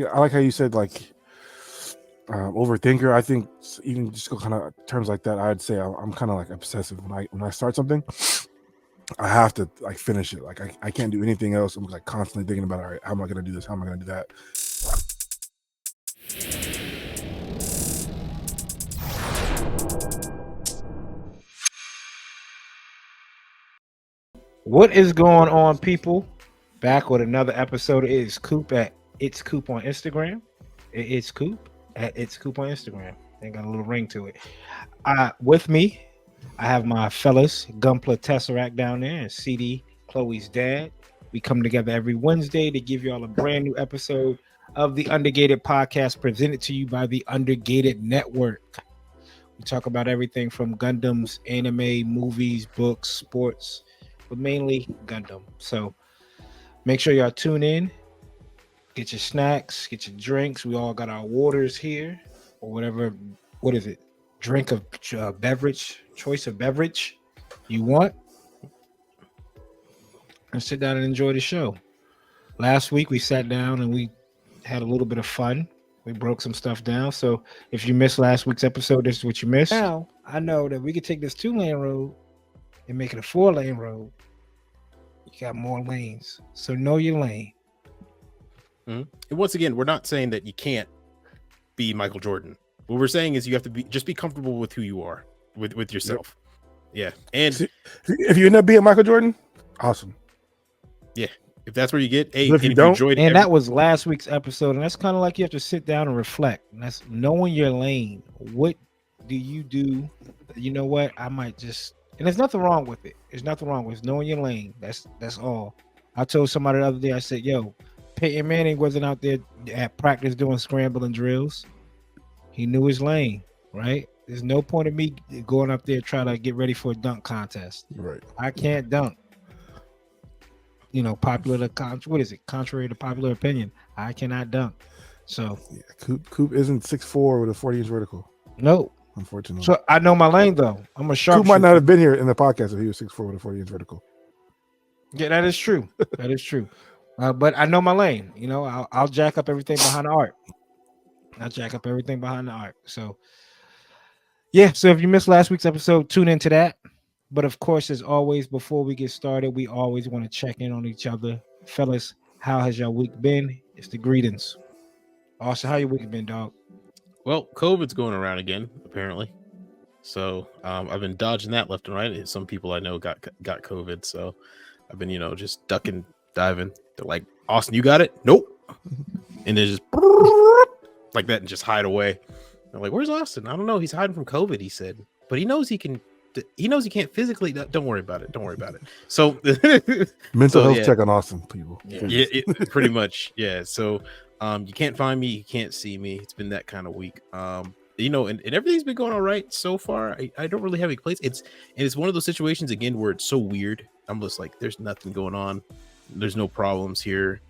I like how you said like overthinker. I think even just go kind of terms like that. I'd say I'm kind of like obsessive when I start something. I have to like finish it. Like I can't do anything else. I'm like constantly thinking about, all right, how am I going to do this? How am I going to do that? What is going on, people? Back with another episode. It is Coop at It's Coop on Instagram. It's Coop at It's Coop on Instagram. They got a little ring to it. With me, I have my fellas, Gunpla Tesseract down there, and CD, Chloe's dad. We come together every Wednesday to give you all a brand new episode of the Undergated Podcast, presented to you by the Undergated Network. We talk about everything from Gundams, anime, movies, books, sports, but mainly Gundam. So make sure y'all tune in, get your snacks, get your drinks. We all got our waters here, or whatever. What is it? Drink of beverage, choice of beverage you want, and sit down and enjoy the show. Last week we sat down and we had a little bit of fun. We broke some stuff down. So if you missed last week's episode, this is what you missed. Now I know that we could take this 2-lane road and make it a 4-lane road. You got more lanes, so know your lane. And once again, we're not saying that you can't be Michael Jordan. What we're saying is you have to be comfortable with who you are, with yourself. Yep. Yeah, and if you end up being Michael Jordan, awesome. Yeah, if that's where you get, hey, if you don't, enjoyed and that was last week's episode, and that's kind of like you have to sit down and reflect. And that's knowing your lane. What do you do? You know what? I might just. And there's nothing wrong with it. There's nothing wrong with knowing your lane. That's all. I told somebody the other day, I said, yo, Peyton Manning wasn't out there at practice doing scrambling drills. He knew his lane, right? There's no point of me going up there trying to get ready for a dunk contest. Right. I can't dunk. You know, contrary to popular opinion, I cannot dunk. So yeah, Coop isn't 6'4" with a 40-inch vertical. Nope. Unfortunately. So I know my lane though. I'm a sharp. Coop might not have been here in the podcast if he was 6'4" with a 40-inch vertical. Yeah, that is true. That is true. But I know my lane. You know, I'll jack up everything behind the arc. So, yeah. So if you missed last week's episode, tune into that. But of course, as always, before we get started, we always want to check in on each other, fellas. How has your week been? It's the greetings. Austin, how your week been, dog? Well, COVID's going around again, apparently. So I've been dodging that left and right. Some people I know got COVID, so I've been, just ducking, diving. They're like, Austin, you got it? Nope. And they just like that and just hide away. I'm like, where's Austin? I don't know. He's hiding from COVID, he said. But he knows he can. He knows he can't physically. Don't worry about it. So mental health check on Austin, people. Yeah, pretty much. Yeah. So you can't find me. You can't see me. It's been that kind of week. And everything's been going all right so far. I don't really have any place. It's one of those situations again where it's so weird. I'm just like, there's nothing going on. There's no problems here.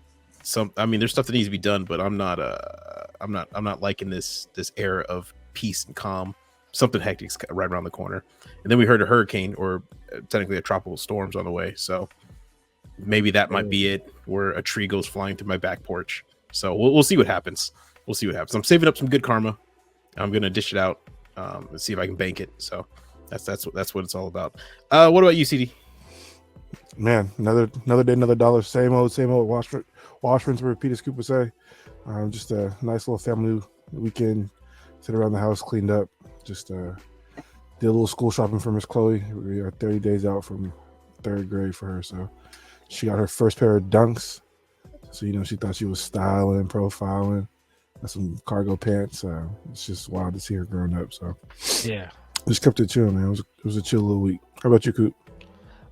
There's stuff that needs to be done, but I'm not liking this era of peace and calm. Something hectic's right around the corner. And then we heard a hurricane, or technically a tropical storm's on the way. So maybe that might be it, where a tree goes flying to my back porch. So we'll see what happens. I'm saving up some good karma. I'm gonna dish it out and see if I can bank it. So that's what it's all about. What about you, CD? Man, another day, another dollar. Same old. Wash, rinse, repeat, as Coop would say. Just a nice little family weekend. Sit around the house, cleaned up. Just did a little school shopping for Miss Chloe. We are 30 days out from 3rd grade for her, so she got her first pair of dunks. So she thought she was styling, profiling. Got some cargo pants. It's just wild to see her growing up. So yeah, just kept it chill, man. It was a chill little week. How about you, Coop?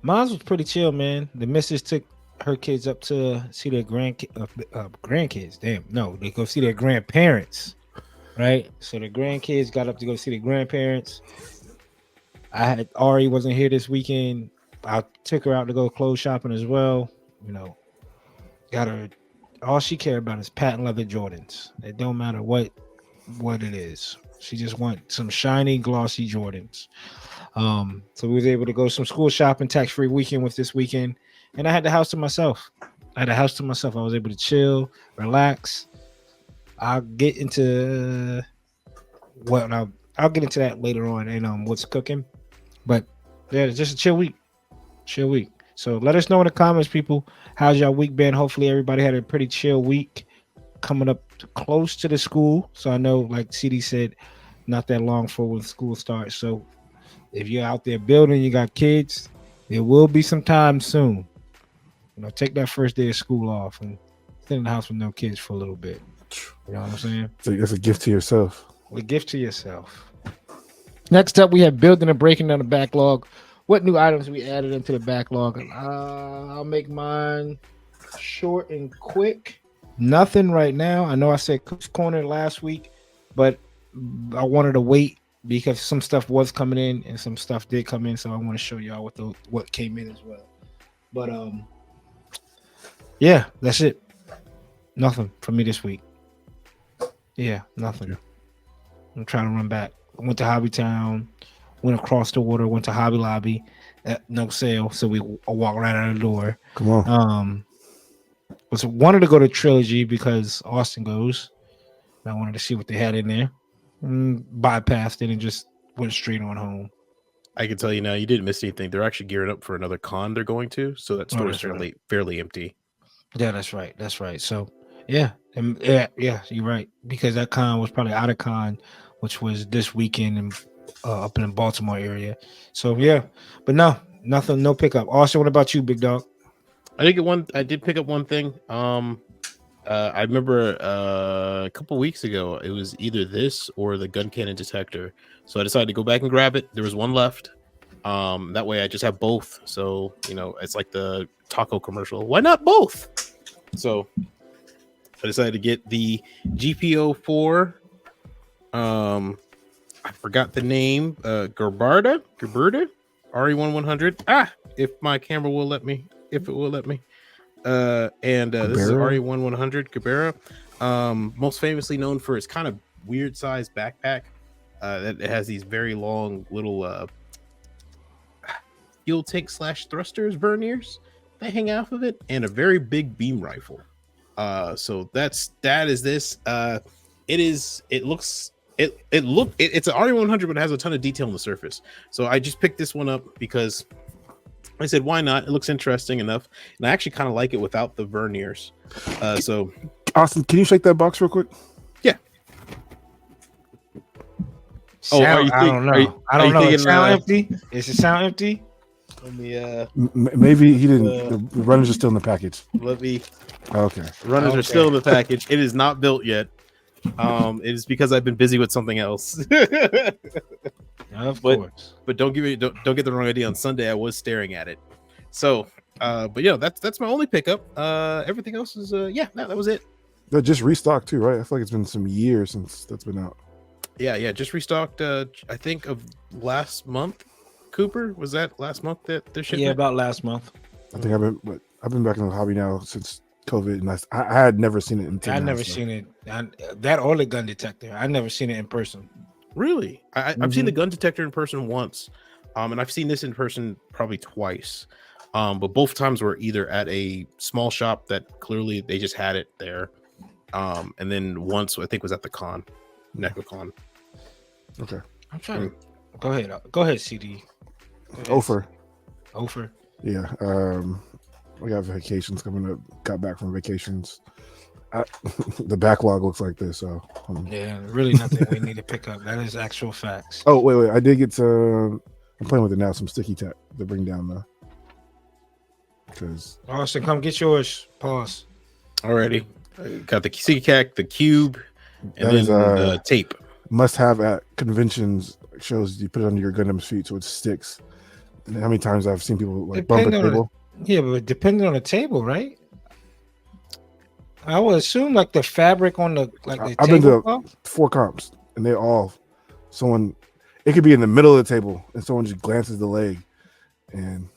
Mine was pretty chill, man. The missus took her kids up to see their grandkids. Damn, no, they go see their grandparents. Right, so the grandkids got up to go see the grandparents. Ari wasn't here this weekend. I took her out to go clothes shopping as well. Got her. All she cared about is patent leather Jordans. It don't matter what it is. She just wants some shiny, glossy Jordans. So we was able to go some school shopping, tax-free weekend with this weekend, and I had the house to myself. I was able to chill, relax. I'll get into I'll get into that later on and what's cooking. But yeah, it's just a chill week. Chill week. So let us know in the comments, people. How's y'all week been? Hopefully everybody had a pretty chill week coming up close to the school. So I know, like CD said, not that long for when school starts. So if you're out there building, you got kids, there will be some time soon. Take that first day of school off and sit in the house with no kids for a little bit. You know what I'm saying? So that's a gift to yourself. A gift to yourself. Next up, we have building and breaking down the backlog. What new items we added into the backlog? I'll make mine short and quick. Nothing right now. I know I said Cook's Corner last week, but I wanted to wait because some stuff was coming in and some stuff did come in. So I want to show y'all what came in as well. But yeah, that's it. Nothing for me this week. Yeah, nothing. I'm trying to run back. I went to Hobbytown, went across the water, went to Hobby Lobby, no sale, so we walked right out of the door. Come on. Wanted to go to Trilogy because Austin goes. I wanted to see what they had in there. Bypassed it and just went straight on home. I can tell you now, you didn't miss anything. They're actually gearing up for another con they're going to, so that store is fairly empty. Yeah, that's right. That's right. So yeah, you're right, because that con was probably out of con, which was this weekend and up in the Baltimore area. So yeah, but nothing, no pickup. Austin, what about you, big dog? I did pick up one thing. I remember a couple weeks ago, it was either this or the gun cannon detector. So I decided to go back and grab it. There was one left. That way I just have both. So, it's like the taco commercial. Why not both? So I decided to get the GPO4. I forgot the name. Gerberta RE1100. If my camera will let me. If it will let me. And this is RE1100 Cabrera, most famously known for its kind of weird sized backpack that it has these very long little fuel tank / thrusters verniers that hang off of it, and a very big beam rifle. So it's an RE100, but it has a ton of detail on the surface. So I just picked this one up because I said, why not? It looks interesting enough. And I actually kind of like it without the verniers. So Austin, can you shake that box real quick? Yeah. I don't know. It sound empty? Is it sound empty? Let me maybe he didn't. The runners are still in the package. Okay. Runners are still in the package. It is not built yet. It is because I've been busy with something else. Of course. But don't get the wrong idea. On Sunday I was staring at it. So but yeah, that's my only pickup. Everything else is that was it. They're just restocked too, right? I feel like it's been some years since that's been out. Yeah, just restocked. I think of last month. Cooper, was that last month that they're shipping? Yeah, about last month. I think I've been back in the hobby now since COVID, and I had never seen it. I'd never seen it. That or the gun detector. I'd never seen it in person. Really? I've seen the gun detector in person once, and I've seen this in person probably twice. But both times were either at a small shop that clearly they just had it there, and then once I think was at the con, NecoCon. Okay. I'm trying to go ahead, CD. Ofer. Yeah. We got vacations coming up. Got back from vacations. The backlog looks like this. So yeah, really nothing we need to pick up. That is actual facts. Oh wait! I did get I'm playing with it now. Some sticky tack to bring down the. Because Austin, come get yours. Pause. Alrighty, got the sticky tack, the cube, and then the tape. Must have at conventions. Shows you put it under your Gundam's feet so it sticks. And how many times I've seen people bump a table? Yeah, but depending on the table, right? I would assume the fabric on the I've been to 4 comps and they all it could be in the middle of the table and someone just glances the leg and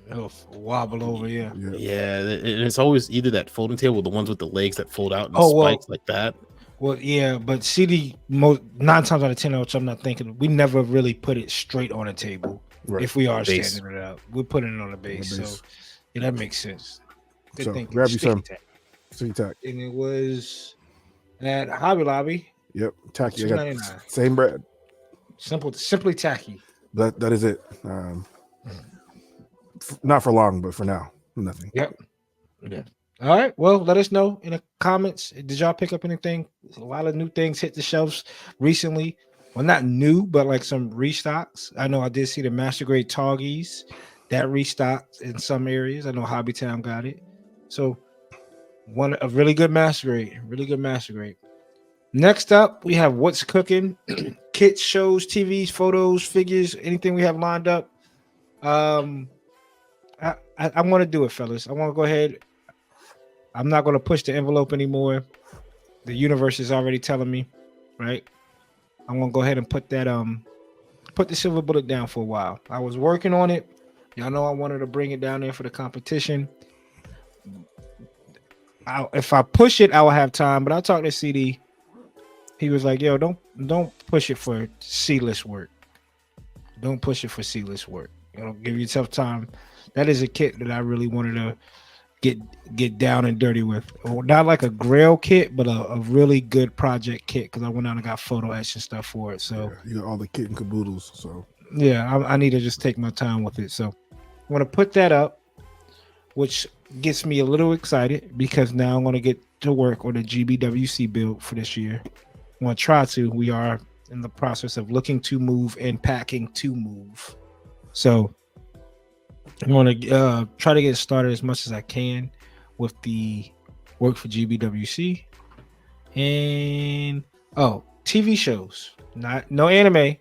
it'll wobble over. Yeah, and it's always either that folding table, the ones with the legs that fold out and spikes like that. Well, yeah, but CD 9 times out of 10, which I'm not thinking, we never really put it straight on a table. Right. If we are standing it up, we're putting it on the base. So that makes sense. Good thing. Grab you some sticky tack. And it was at Hobby Lobby. Yep, tacky. I got $2.99. same bread. Simply tacky. That is it. Not for long, but for now, nothing. Yep. Yeah. All right. Well, let us know in the comments. Did y'all pick up anything? A lot of new things hit the shelves recently. Well, not new, but like some restocks. I know I did see the Master Grade Toggies that restocked in some areas. I know Hobbytown got it. So a really good Master Grade. Next up, we have What's Cooking, kits, shows, TVs, photos, figures, anything we have lined up. I want to do it, fellas. I want to go ahead. I'm not going to push the envelope anymore. The universe is already telling me, right? I'm going to go ahead and put the silver bullet down for a while. I was working on it. Y'all know I wanted to bring it down there for the competition. If I push it, I will have time. But I'll talk to CD. He was like, "Yo, don't push it for C-list work. Don't push it for C-list work. Give yourself time." That is a kit that I really wanted to get down and dirty with. Not like a Grail kit, but a really good project kit, because I went out and got photo etch and stuff for it. So you got all the kit and caboodles. So yeah, I need to just take my time with it. So I want to put that up, which gets me a little excited because now I'm going to get to work on the GBWC build for this year. I want to try to. We are in the process of looking to move and packing to move. So I want to try to get started as much as I can with the work for GBWC. And TV shows. No anime,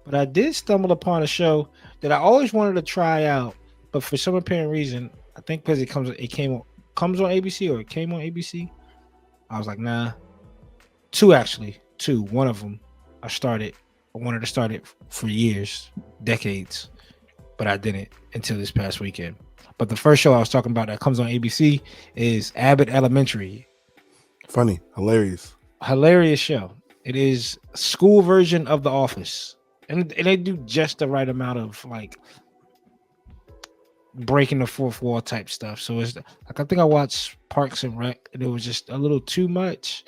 but I did stumble upon a show that I always wanted to try out, but for some apparent reason, I think because it comes on ABC, or it came on ABC, I was like, nah. Two. One of them I wanted to start it for years, decades, but I didn't until this past weekend. But the first show I was talking about that comes on ABC is Abbott Elementary. Funny, hilarious Show. It is a school version of The Office, and they do just the right amount of like breaking the fourth wall type stuff. So it's like, I think I watched Parks and Rec, and it was just a little too much.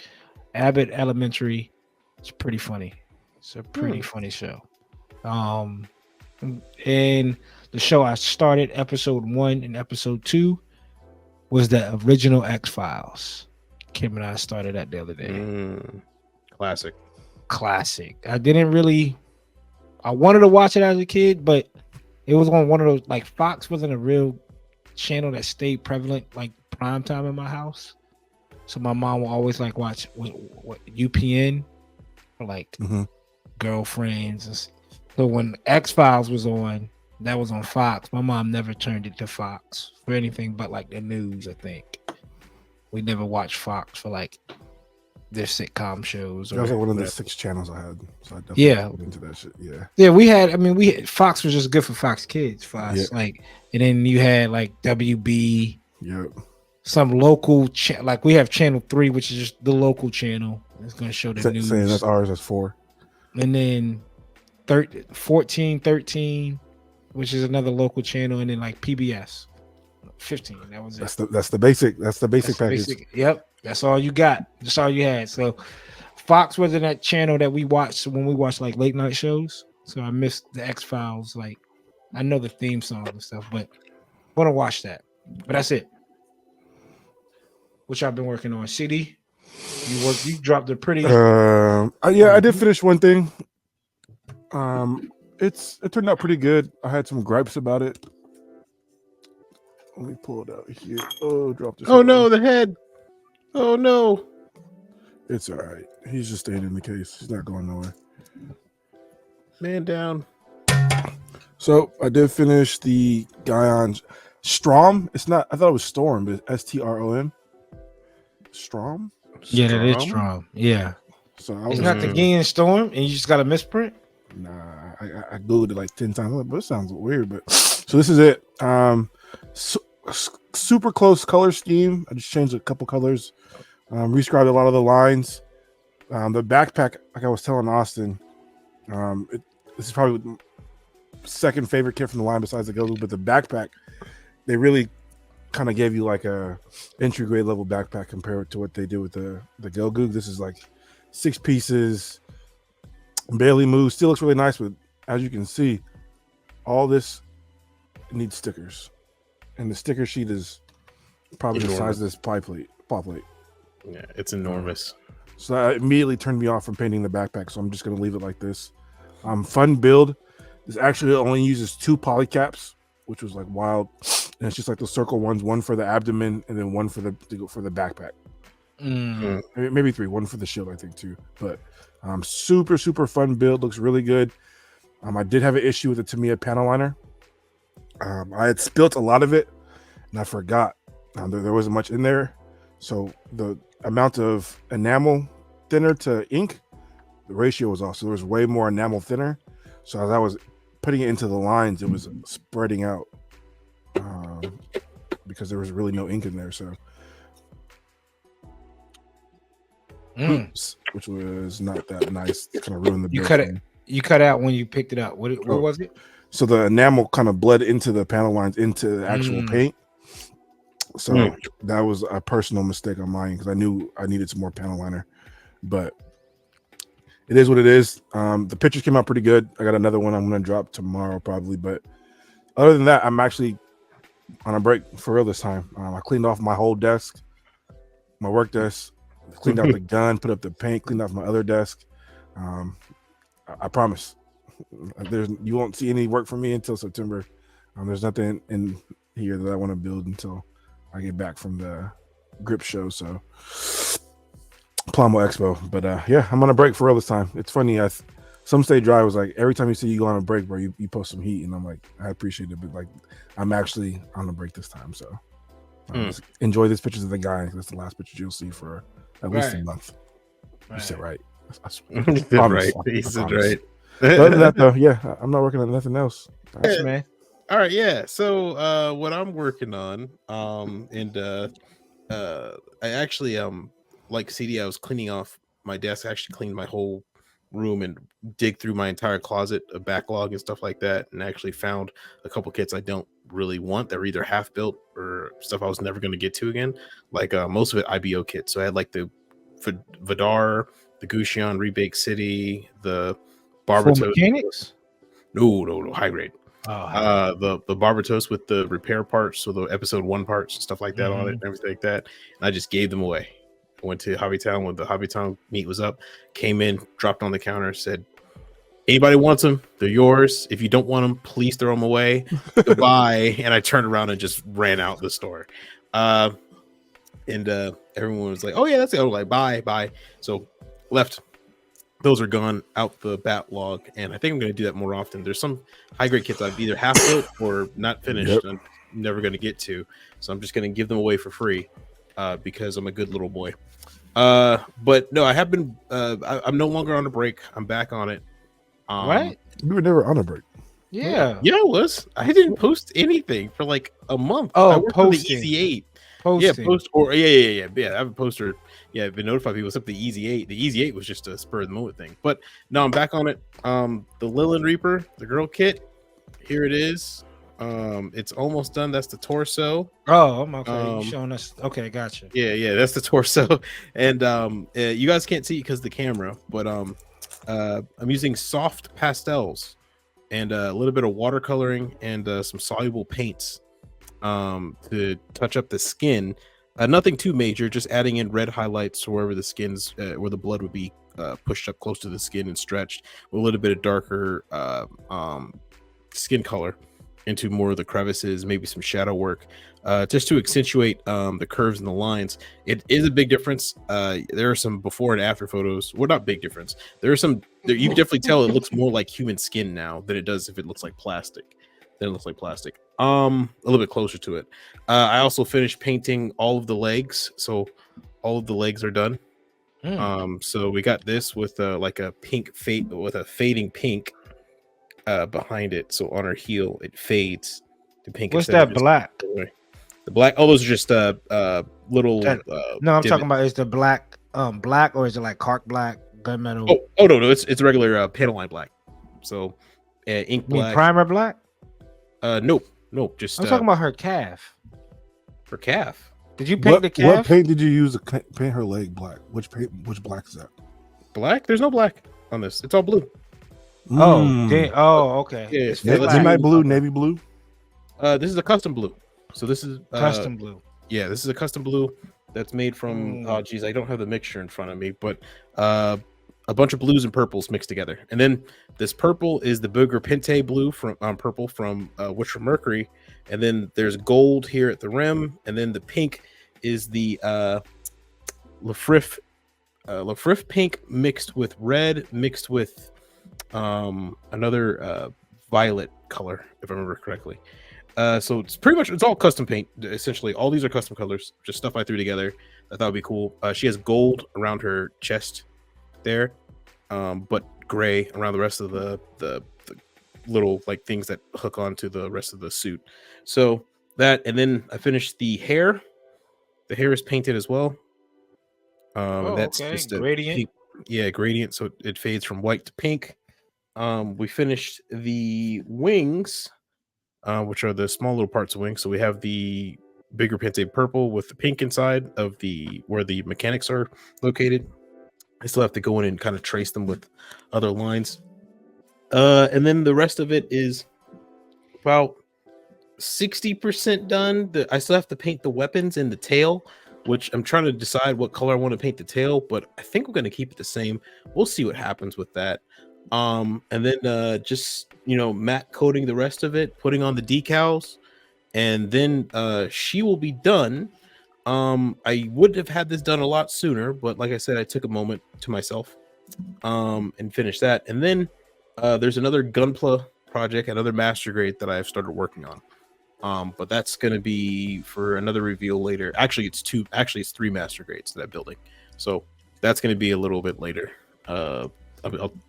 Abbott Elementary, it's pretty funny. It's a pretty funny show. And the show I started, episode 1 and episode 2, was the original X-Files. Kim and I started that the other day. Classic. I wanted to watch it as a kid, but it was on one of those, like, Fox wasn't a real channel that stayed prevalent, like prime time in my house. So my mom will always like watch what UPN or like Girlfriends. So when X-Files was on, that was on Fox. My mom never turned it to Fox for anything but like the news, I think. We never watched Fox for like their sitcom shows. That was like one of the 6 channels I had. So I definitely got into that shit. Yeah, we had Fox was just good for Fox Kids for us. Yeah. Like, and then you had like WB. Yep. Some local like we have channel 3, which is just the local channel. It's going to show the news. Saying that's ours. That's 4. And then 14, 13, which is another local channel, and then like PBS 15. That was it. That's the basic package. Yep, that's all you got. That's all you had. So Fox wasn't that channel that we watched when we watched like late night shows. So I missed the X-Files. Like, I know the theme song and stuff, but I want to watch that. But that's it. What y'all been working on? CD? You dropped a pretty. I did finish one thing. It turned out pretty good. I had some gripes about it. Let me pull it out here. Oh, dropped this. Oh no, the head. Oh no. It's all right. He's just staying in the case. He's not going nowhere. Man down. So I did finish the guy on Strom. It's not. I thought it was Storm, but it's STROM. Strom? Yeah, that is Strom. Yeah. So it's not the Gideon Storm, and you just got a misprint. Nah, I googled it like 10 times, but it sounds weird. But so this is it. Super close color scheme. I just changed a couple colors. Rescribed a lot of the lines. The backpack, like I was telling Austin, this is probably my second favorite kit from the line besides the goggles. But the backpack, they really kind of gave you like a entry grade level backpack compared to what they do with the Go Goog. This is like 6 pieces, barely moves, still looks really nice, but as you can see, all this needs stickers, and the sticker sheet is probably the size of this paw plate. Yeah, it's enormous. So that immediately turned me off from painting the backpack, so I'm just going to leave it like this. Fun build. This actually only uses 2 poly caps, which was like wild, and it's just like the circle ones, one for the abdomen and then one for the backpack. Maybe 3, one for the shield, I think, too. But super fun build, looks really good. I did have an issue with the Tamiya panel liner. I had spilt a lot of it and I forgot there wasn't much in there, so the amount of enamel thinner to ink, the ratio was off, so there was way more enamel thinner. So as I was putting it into the lines, it was spreading out because there was really no ink in there. So oops, which was not that nice. It kind of ruined the build. You cut out when you picked it up. What was it? So the enamel kind of bled into the panel lines, into the actual paint. So that was a personal mistake on mine because I knew I needed some more panel liner. But it is what it is. The pictures came out pretty good. I got another one I'm going to drop tomorrow probably. But other than that, I'm actually on a break for real this time. I cleaned off my whole desk, my work desk, cleaned out the gun, put up the paint, cleaned off my other desk. I promise. You won't see any work from me until September. There's nothing in here that I want to build until I get back from the grip show. So Plamo Expo. But yeah, I'm on a break for real this time. It's funny. Some Stay Dry was like, every time you see you go on a break, bro, you post some heat, and I'm like, I appreciate it, but like, I'm actually on a break this time. So just enjoy these pictures of the guy. That's the last pictures you'll see for at least a month. You said right. Right. He said right. Other than that, though, yeah, I'm not working on nothing else. That's man. All right, yeah. So what I'm working on, I actually like CD, I was cleaning off my desk. I actually cleaned my whole room and dig through my entire closet of backlog and stuff like that, and actually found a couple kits I don't really want that were either half built or stuff I was never going to get to again. Like most of it IBO kits. So I had like the Vidar, the Gushon Rebake City, the Barber Toast. Mechanics? No, high grade. The Barber Toast with the repair parts, so the episode 1 parts and stuff like that on it and everything like that. And I just gave them away. I went to Hobbytown when the Hobbytown meet was up, came in, dropped on the counter, said, anybody wants them, they're yours. If you don't want them, please throw them away. Goodbye. And I turned around and just ran out the store. And everyone was like, oh yeah, that's it. I was like, bye. So left. Those are gone out the backlog, and I think I'm going to do that more often. There's some high grade kits I've either half built or not finished. I'm never going to get to, so I'm just going to give them away for free because I'm a good little boy. But no, I have been. I'm no longer on a break. I'm back on it. Right? You were never on a break. Yeah, I was. I didn't post anything for like a month. Oh, I worked posting. for the Easy 8. Posting. Yeah, post or yeah. I have a poster. Yeah, I've been notified people. It's up the Easy 8. The Easy 8 was just a spur of the moment thing. But now I'm back on it. The Lilith Reaper, the girl kit. Here it is. It's almost done. That's the torso. Oh, I'm okay. You're showing us. Okay, gotcha. Yeah, that's the torso. And you guys can't see it because of the camera, but I'm using soft pastels and a little bit of watercoloring and some soluble paints to touch up the skin. Nothing too major, just adding in red highlights wherever the skin's where the blood would be pushed up close to the skin and stretched, with a little bit of darker skin color into more of the crevices, maybe some shadow work, just to accentuate the curves and the lines. It is a big difference. There are some before and after photos. Well, not big difference. There are some. You can definitely tell it looks more like human skin now than it does if it looks like plastic. A little bit closer to it. I also finished painting all of the legs, so all of the legs are done. So we got this with like a pink fade with a fading pink behind it. So on her heel, it fades to pink. What's that black? The black. Oh, those are just little. No, I'm talking about is the black black, or is it like Carc black, gunmetal? Oh no, it's regular panel line black. So ink black. Primer black. Nope. Just I'm talking about her calf. For calf. Did you paint the calf? What paint did you use to paint her leg black? Which black is that? Black? There's no black on this. It's all blue. Okay. Yeah, It's midnight blue, navy blue. This is a custom blue. So this is custom blue. Yeah, this is a custom blue that's made from. Oh, geez, I don't have the mixture in front of me, but a bunch of blues and purples mixed together. And then this purple is the Booger Pente blue from purple from Witcher Mercury. And then there's gold here at the rim, and then the pink is the Lafrif pink mixed with red mixed with another violet color, if I remember correctly. So it's pretty much, it's all custom paint. Essentially, all these are custom colors, just stuff I threw together. I thought would be cool. She has gold around her chest there, but gray around the rest of the little like things that hook onto the rest of the suit. So that, and then I finished the hair. The hair is painted as well. That's just a gradient. Gradient. So it fades from white to pink. We finished the wings, which are the small little parts of wings. So we have the bigger Pente purple with the pink inside of where the mechanics are located. I still have to go in and kind of trace them with other lines. And then the rest of it is about 60% done. I still have to paint the weapons and the tail, which I'm trying to decide what color I want to paint the tail, but I think we're going to keep it the same. We'll see what happens with that. And then just, matte coating the rest of it, putting on the decals, and then she will be done. I would have had this done a lot sooner, but like I said, I took a moment to myself and finished that. And then there's another gunpla project, another master grade that I've started working on. But that's going to be for another reveal later. Actually, it's 3 master grades that I'm building. So that's going to be a little bit later. I'll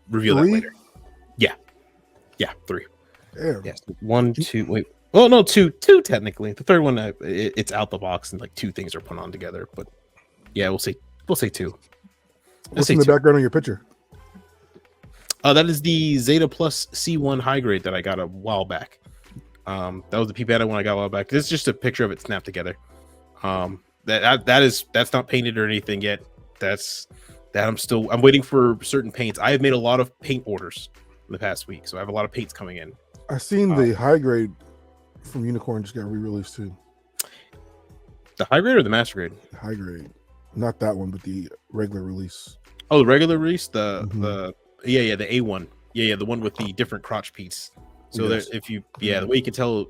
reveal 3? that later. Yeah, 3. Damn. Yes, 1, 2. Wait. Oh no, 2 technically. The third one, it's out the box and like 2 things are put on together. But yeah, we'll say 2. What's in the background of your picture? That is the Zeta Plus C1 high grade that I got a while back. That was the P-Beta one I got a while back. This is just a picture of it snapped together. That's not painted or anything yet. I'm waiting for certain paints. I have made a lot of paint orders in the past week, so I have a lot of paints coming in. I seen the high grade from Unicorn just got re-released too. The high grade or the master grade? The high grade, not that one, but the regular release. Oh, the regular release, the A1, the one with the different crotch piece. So yes. The way you can tell,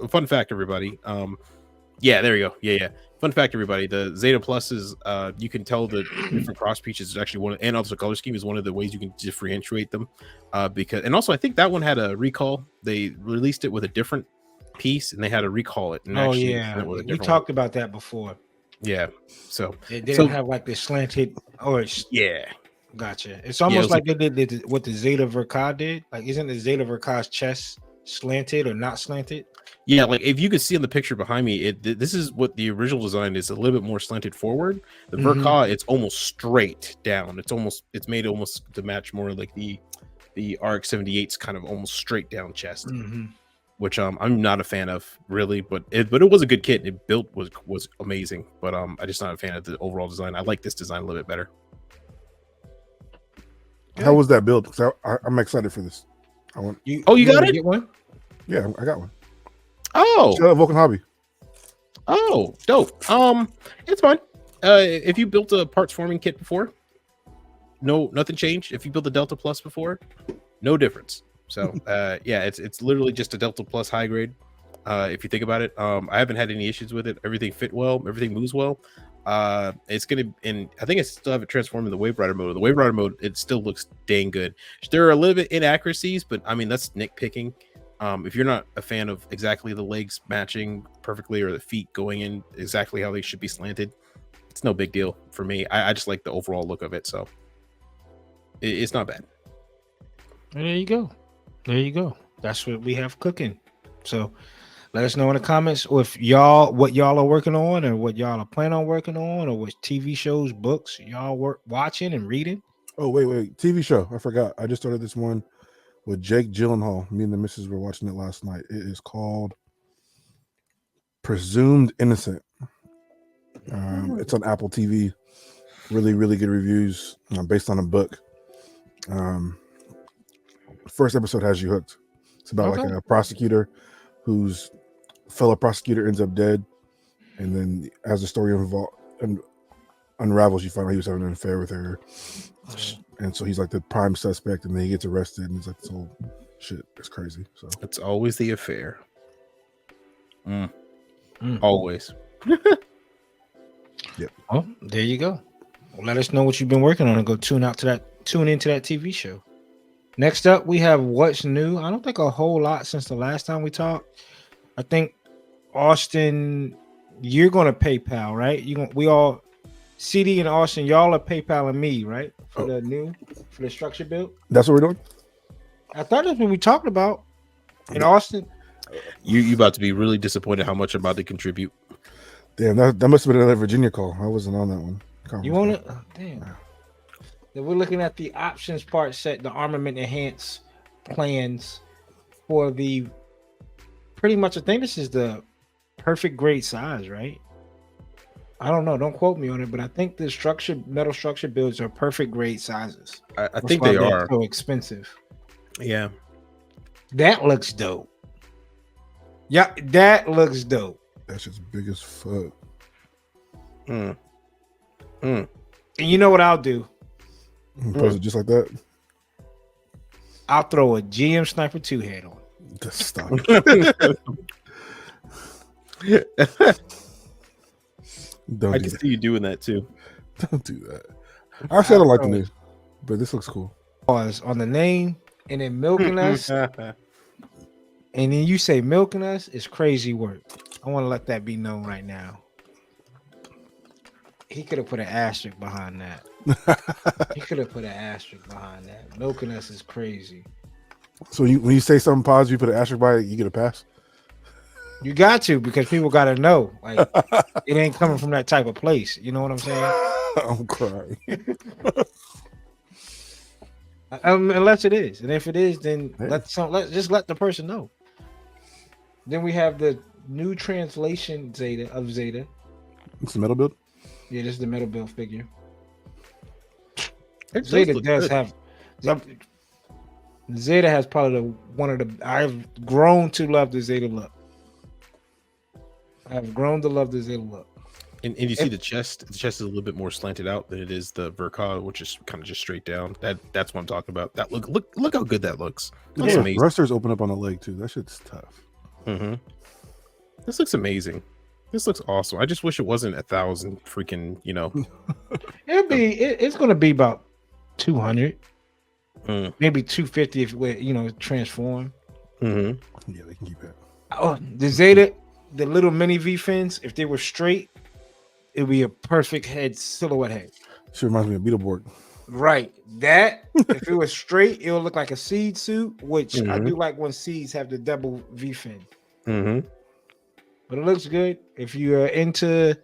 fun fact, everybody. There you go. Fun fact, everybody. The Zeta Plus is, you can tell the different cross pieces is actually one, and also color scheme is one of the ways you can differentiate them. And also I think that one had a recall. They released it with a different piece, and they had to recall it. And we talked about that before. Yeah, so it didn't have like the slanted or Gotcha. It's almost like they did what the Zeta Verka did. Like, isn't the Zeta Verka's chest slanted or not slanted? Yeah, like if you could see in the picture behind me, this is what the original design is, a little bit more slanted forward. The Verka, it's almost straight down. It's made almost to match more like the RX-78's kind of almost straight down chest, which I'm not a fan of really, but it was a good kit. It built was amazing, but I'm just not a fan of the overall design. I like this design a little bit better. How was that build? Because I'm excited for this. You got it? Get one? Yeah, I got one. Oh, shout out Vulcan Hobby. Oh, dope. It's fine. If you built a parts forming kit before, nothing changed. If you built a Delta Plus before, no difference. So it's literally just a Delta Plus high grade. If you think about it, I haven't had any issues with it. Everything fit well. Everything moves well. It's gonna, and I think I still have it transformed in the Wave Rider mode. The Wave Rider mode, it still looks dang good. There are a little bit inaccuracies, but I mean that's nitpicking. If you're not a fan of exactly the legs matching perfectly or the feet going in exactly how they should be slanted, it's no big deal for me. I just like the overall look of it, so it's not bad. There you go. That's what we have cooking. So let us know in the comments what y'all are working on, or what y'all are planning on working on, or what TV shows, books y'all watching and reading. Oh, wait. TV show. I forgot. I just started this one with Jake Gyllenhaal. Me and the missus were watching it last night. It is called Presumed Innocent. It's on Apple TV. Really, really good reviews based on a book. First episode has you hooked. It's about like a prosecutor whose fellow prosecutor ends up dead, and then as the story unravels, you find out he was having an affair with her, and so he's like the prime suspect, and then he gets arrested, and it's like this whole shit. It's crazy. So it's always the affair. Always. Yep. Oh, there you go. Well, let us know what you've been working on and go tune into that TV show. Next up, we have What's New. I don't think a whole lot since the last time we talked. I think Austin, you're gonna PayPal, right? We all CD and Austin, y'all are PayPaling me, right? For the structure build. That's what we're doing. I thought that's what we talked about. In Austin. You about to be really disappointed how much I'm about to contribute. Damn, that must have been another Virginia call. I wasn't on that one. You want to? Damn. Then we're looking at the options part set, the armament enhance plans for the pretty much. I think this is the perfect grade size, right? I don't know. Don't quote me on it, but I think the metal structure builds are perfect grade sizes. I think they are so expensive. Yeah, that looks dope. Yeah, that looks dope. That's just big as fuck. And you know what I'll do? Pose it just like that. I'll throw a GM Sniper 2 head on. Just stop. I can see you doing that too. Don't do that. Actually, I don't like the news, but this looks cool. Pause on the name and then milking us. And then you say milking us is crazy work. I want to let that be known right now. He could have put an asterisk behind that. Milking us is crazy. So when you say something positive, you put an asterisk by it, you get a pass? You got to, because people got to know. Like, it ain't coming from that type of place. You know what I'm saying? I'm crying. Unless it is. And if it is, then let's just let the person know. Then we have the new translation of Zeta. It's the metal build? Yeah, this is the metal build figure. Zeta has probably I've grown to love the Zeta look. And you see the chest. The chest is a little bit more slanted out than it is the Verka, which is kind of just straight down. That's what I'm talking about. That look how good that looks. That's amazing. Rusters open up on the leg too. That shit's tough. This looks amazing. This looks awesome. I just wish it wasn't 1,000 freaking. It's gonna be about 200, maybe 250 if we transform. Yeah, they can keep it. Oh, the Zeta. The little mini V fins, if they were straight, it would be a perfect silhouette head. She reminds me of Beetleborg. Right. That, if it was straight, it would look like a seed suit, which I do like when seeds have the double V fin. But it looks good. If you're into,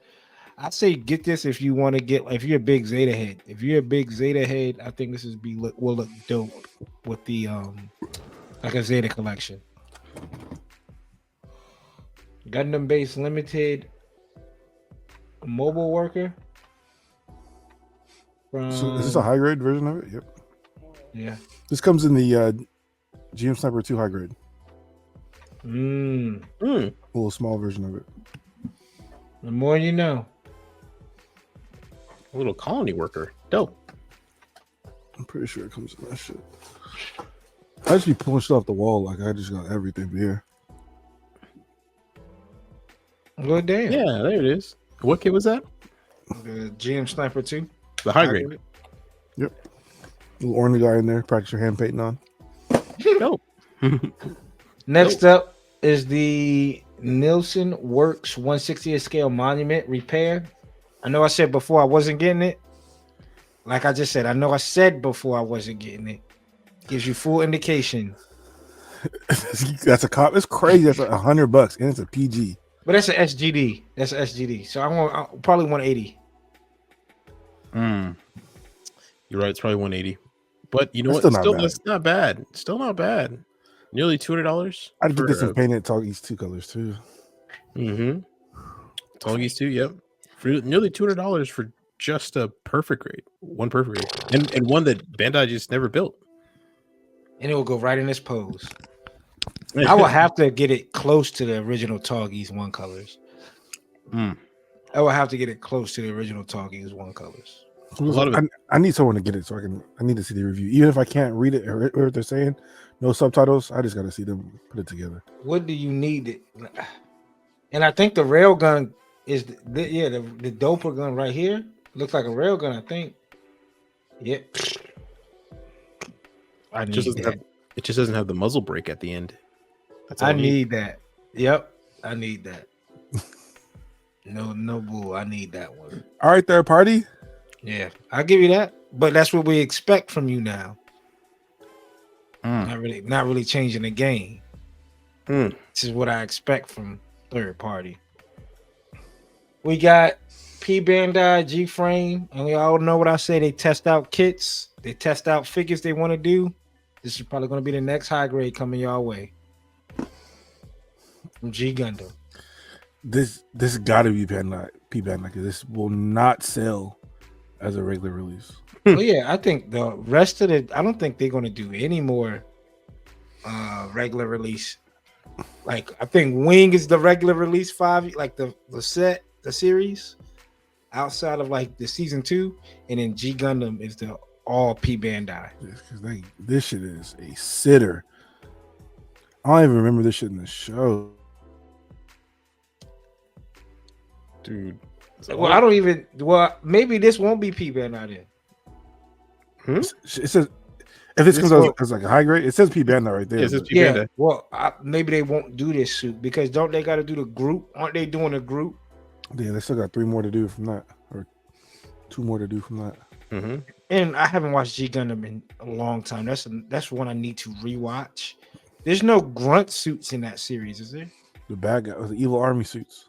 I'd say get this if you want to if you're a big Zeta head. If you're a big Zeta head, I think this will look dope with the like a Zeta collection. Gundam Base Limited mobile worker. So is this a high grade version of it? Yep. Yeah. This comes in the GM Sniper 2 high grade. A little small version of it. The more you know. A little colony worker. Dope. I'm pretty sure it comes in that shit. I just be pulling shit off the wall like I just got everything here. Well, damn. Yeah, there it is. What kit was that? The GM Sniper 2. The high grade. Yep. Little ornament guy in there. Practice your hand painting on. Dope. Next up is the Nielsen Works 160th scale monument repair. I know I said before I wasn't getting it. Like I just said, I know I said before I wasn't getting it. Gives you full indication. That's a cop. It's crazy. That's $100 and it's a PG. But that's an SGD. So I probably 180. You're right. It's probably 180. But you know That's what? That's not bad. Still not bad. Nearly $200. I'd get this and paint it to each two colors too. Mm-hmm. Toggies too. Yep. For nearly $200 for just a perfect grade, one perfect grade, and one that Bandai just never built. And it will go right in this pose. I will have to get it close to the original Toggies one colors. Mm. I will have to get it close to the original Toggies one colors. A lot of it. I need someone to get it so I need to see the review. Even if I can't read it or what they're saying, no subtitles, I just got to see them put it together. What do you need? And I think the railgun is the doper gun right here. Looks like a railgun, I think. Yep. I need that. It just doesn't have the muzzle brake at the end. That's all I need that. Yep. I need that. No bull. I need that one. All right, third party. Yeah, I'll give you that. But that's what we expect from you now. Mm. Not really changing the game. Mm. This is what I expect from third party. We got P Bandai, G Frame, and we all know what I say. They test out kits, they test out figures they want to do. This is probably going to be the next high grade coming your way from G Gundam. This got to be P Bandai because this will not sell as a regular release. Well, yeah, I think the rest of it, I don't think they're going to do any more regular release. Like, I think Wing is the regular release 5, like the set, the series, outside of like the season 2, and then G Gundam is the all P Bandai. Because this shit is a sitter. I don't even remember this shit in the show. Dude. Well, I don't even. Well, maybe this won't be P Bandai then. It says if this comes out as like a high grade, it says P Bandai right there. Yeah, it says P Bandai. Well, maybe they won't do this suit because don't they got to do the group? Aren't they doing a group? Yeah, they still got 3 more to do from that, or 2 more to do from that. Mm-hmm. And I haven't watched G Gundam in a long time. That's one I need to rewatch. There's no grunt suits in that series, is there? The bad guy, the evil army suits.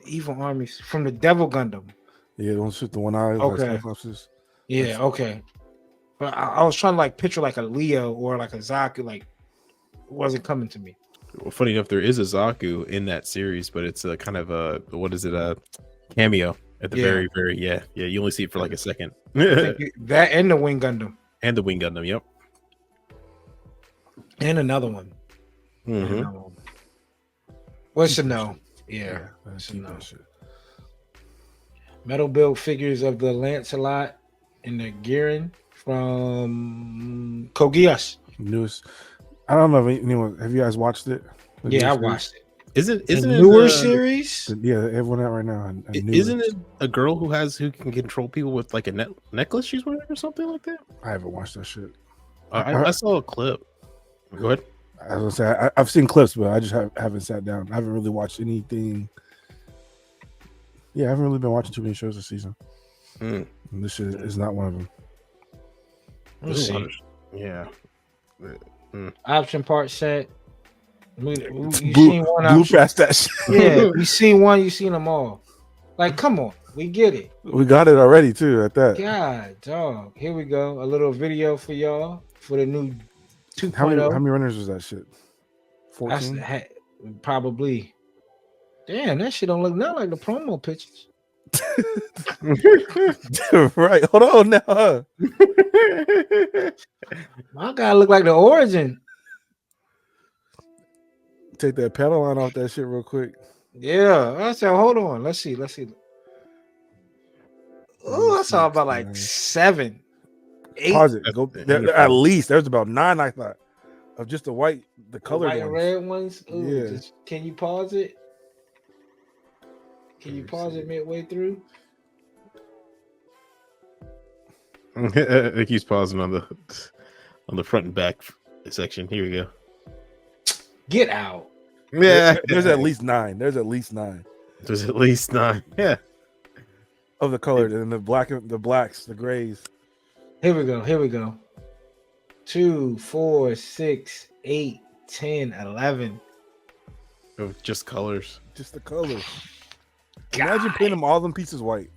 The evil armies from the Devil Gundam. Yeah, the ones with the one eye. Okay. Yeah, okay. But I was trying to like picture like a Leo or like a Zaku, like it wasn't coming to me. Well, funny enough, there is a Zaku in that series, but it's a kind of a cameo at the very you only see it for like a second. That and the Wing Gundam And the Wing Gundam, yep. and another one. Mm-hmm. What's a no? Yeah, that's a no. Shit. Metal build figures of the Lancelot and the Girin from Kogias. Newest. I don't know if anyone. Have you guys watched it? Yeah, I watched it. Isn't the it newer series? Yeah, everyone out right now. Isn't it a girl who can control people with like a necklace she's wearing or something like that? I haven't watched that shit. I saw a clip. Go ahead. I was gonna say I've seen clips, but I just haven't sat down. I haven't really watched anything. Yeah, I haven't really been watching too many shows this season. And this shit is not one of them. We'll see. Yeah. Option part set. You Blue, seen one blue option. past that shit. Yeah, you seen one, you seen them all. Like, come on, we get it. We got it already too. At that. God, dog. Here we go. A little video for y'all for the new 2.0. How many runners was that shit? 14? Probably. Damn, that shit don't look nothing like the promo pictures. Right. Hold on now. My guy look like the Origin. Take that pedal line off that shit real quick. Yeah. I said, hold on. Let's see. Oh, I saw about like 7, 8. Pause it. Go at least there's about 9, I thought, of just the white, the colored white and ones. red ones. Ooh, Yeah. Can you pause it? Can you pause it midway through? It keeps pausing on the front and back section. Here we go. Get out. Yeah, There's at least 9. There's at least 9 There's at least 9. Yeah. of the colored and the blacks, the grays. Here we go. 2, 4, 6, 8, 10, 11. Oh, just colors. Just the colors. Imagine painting all them pieces white.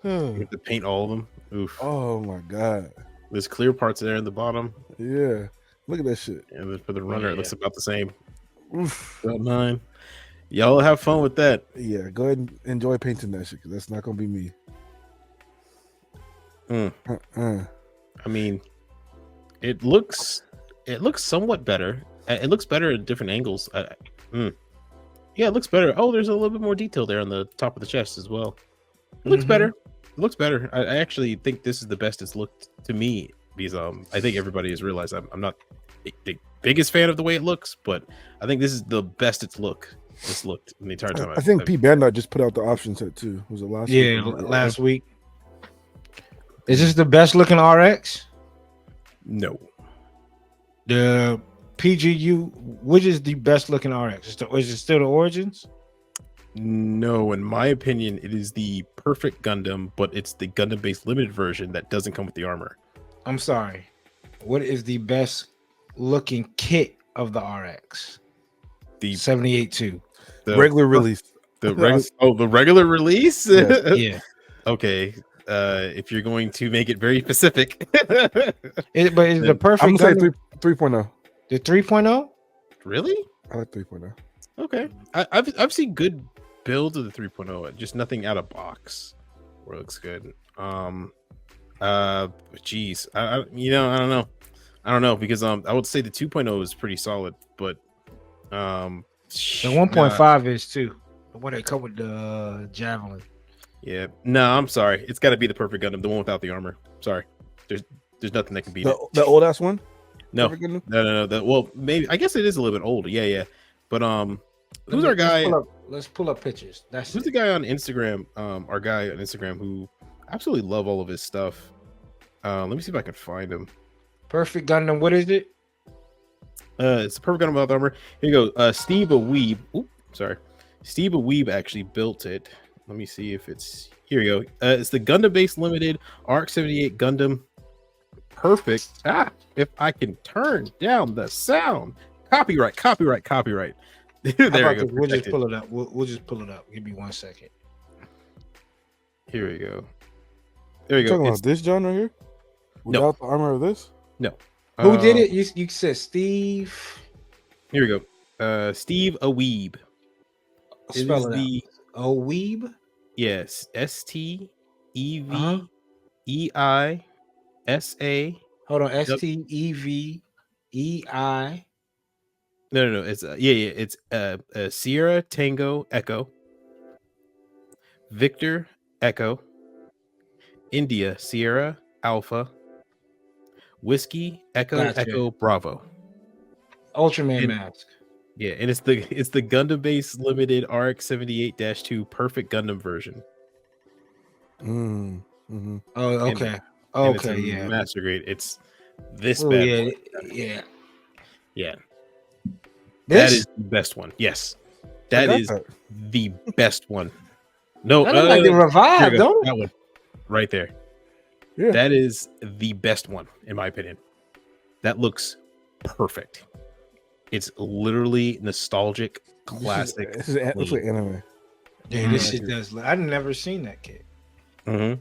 You have to paint all of them. Oof. Oh my god. There's clear parts there in the bottom. Yeah. Look at that shit. And then for the runner, it looks about the same. Oof. About 9. Y'all have fun with that. Yeah, go ahead and enjoy painting that shit, because that's not gonna be me. I mean, it looks somewhat better. It looks better at different angles. Yeah, it looks better. Oh, there's a little bit more detail there on the top of the chest as well. It looks better. It looks better. I actually think this is the best it's looked to me, because I think everybody has realized I'm not the biggest fan of the way it looks, but I think this is the best it's looked in the entire time. I think P Bandit just put out the option set too. Was it last week? Yeah, last week. Is this the best looking RX? No. The PGU, which is the best looking RX? Is it still the Origins? No, in my opinion, it is the perfect Gundam, but it's the Gundam based limited version that doesn't come with the armor. I'm sorry. What is the best looking kit of the RX? The 78-2. Regular release. The regular release? Yeah. Okay. If you're going to make it very specific. But is the perfect I'm gonna say Gundam 3.0. the 3.0? Really? I like 3.0. Okay. I've seen good builds of the 3.0, just nothing out of box where it looks good. Geez. I don't know, because I would say the 2.0 is pretty solid, but The 1.5 is too. The one that come with the Javelin. Yeah, no, I'm sorry. It's got to be the perfect Gundam, the one without the armor. Sorry, there's nothing that can beat it. The old ass one. No. Well, maybe I guess it is a little bit older. Yeah. But who's our guy? Let's pull up pictures. Who's the guy on Instagram? Our guy on Instagram who absolutely love all of his stuff. Let me see if I can find him. Perfect Gundam. What is it? It's the perfect Gundam without the armor. Here you go. Steve Aweeb. Steve Aweeb actually built it. Let me see if it's here. You go. It's the Gundam base limited ARC-78 Gundam. Perfect. If I can turn down the sound. Copyright. There we go. We'll just pull it up. We'll just pull it up. Give me 1 second. Here we go. There we go. Talking about this John right here? Without the armor of this? No. Who did it? You said Steve. Here we go. Steve Aweeb. Spell it out. Aweeb? Yes. STEVEISA. Hold on. STEVEI. No. It's It's Sierra Tango Echo, Victor Echo, India Sierra Alpha, Whiskey Echo Echo Bravo. Ultraman mask. Yeah, and it's the Gundam base limited RX-78-2 perfect Gundam version. Mm-hmm. Oh, okay. Yeah. Master grade. It's this Ooh, bad. Yeah. That is the best one. Yes, that is the best one. No, that like the Revive, don't it? That one right there. Yeah, that is the best one in my opinion. That looks perfect. It's literally nostalgic, classic. This looks like anime. Yeah, this shit does. I've never seen that kit. Mm-hmm.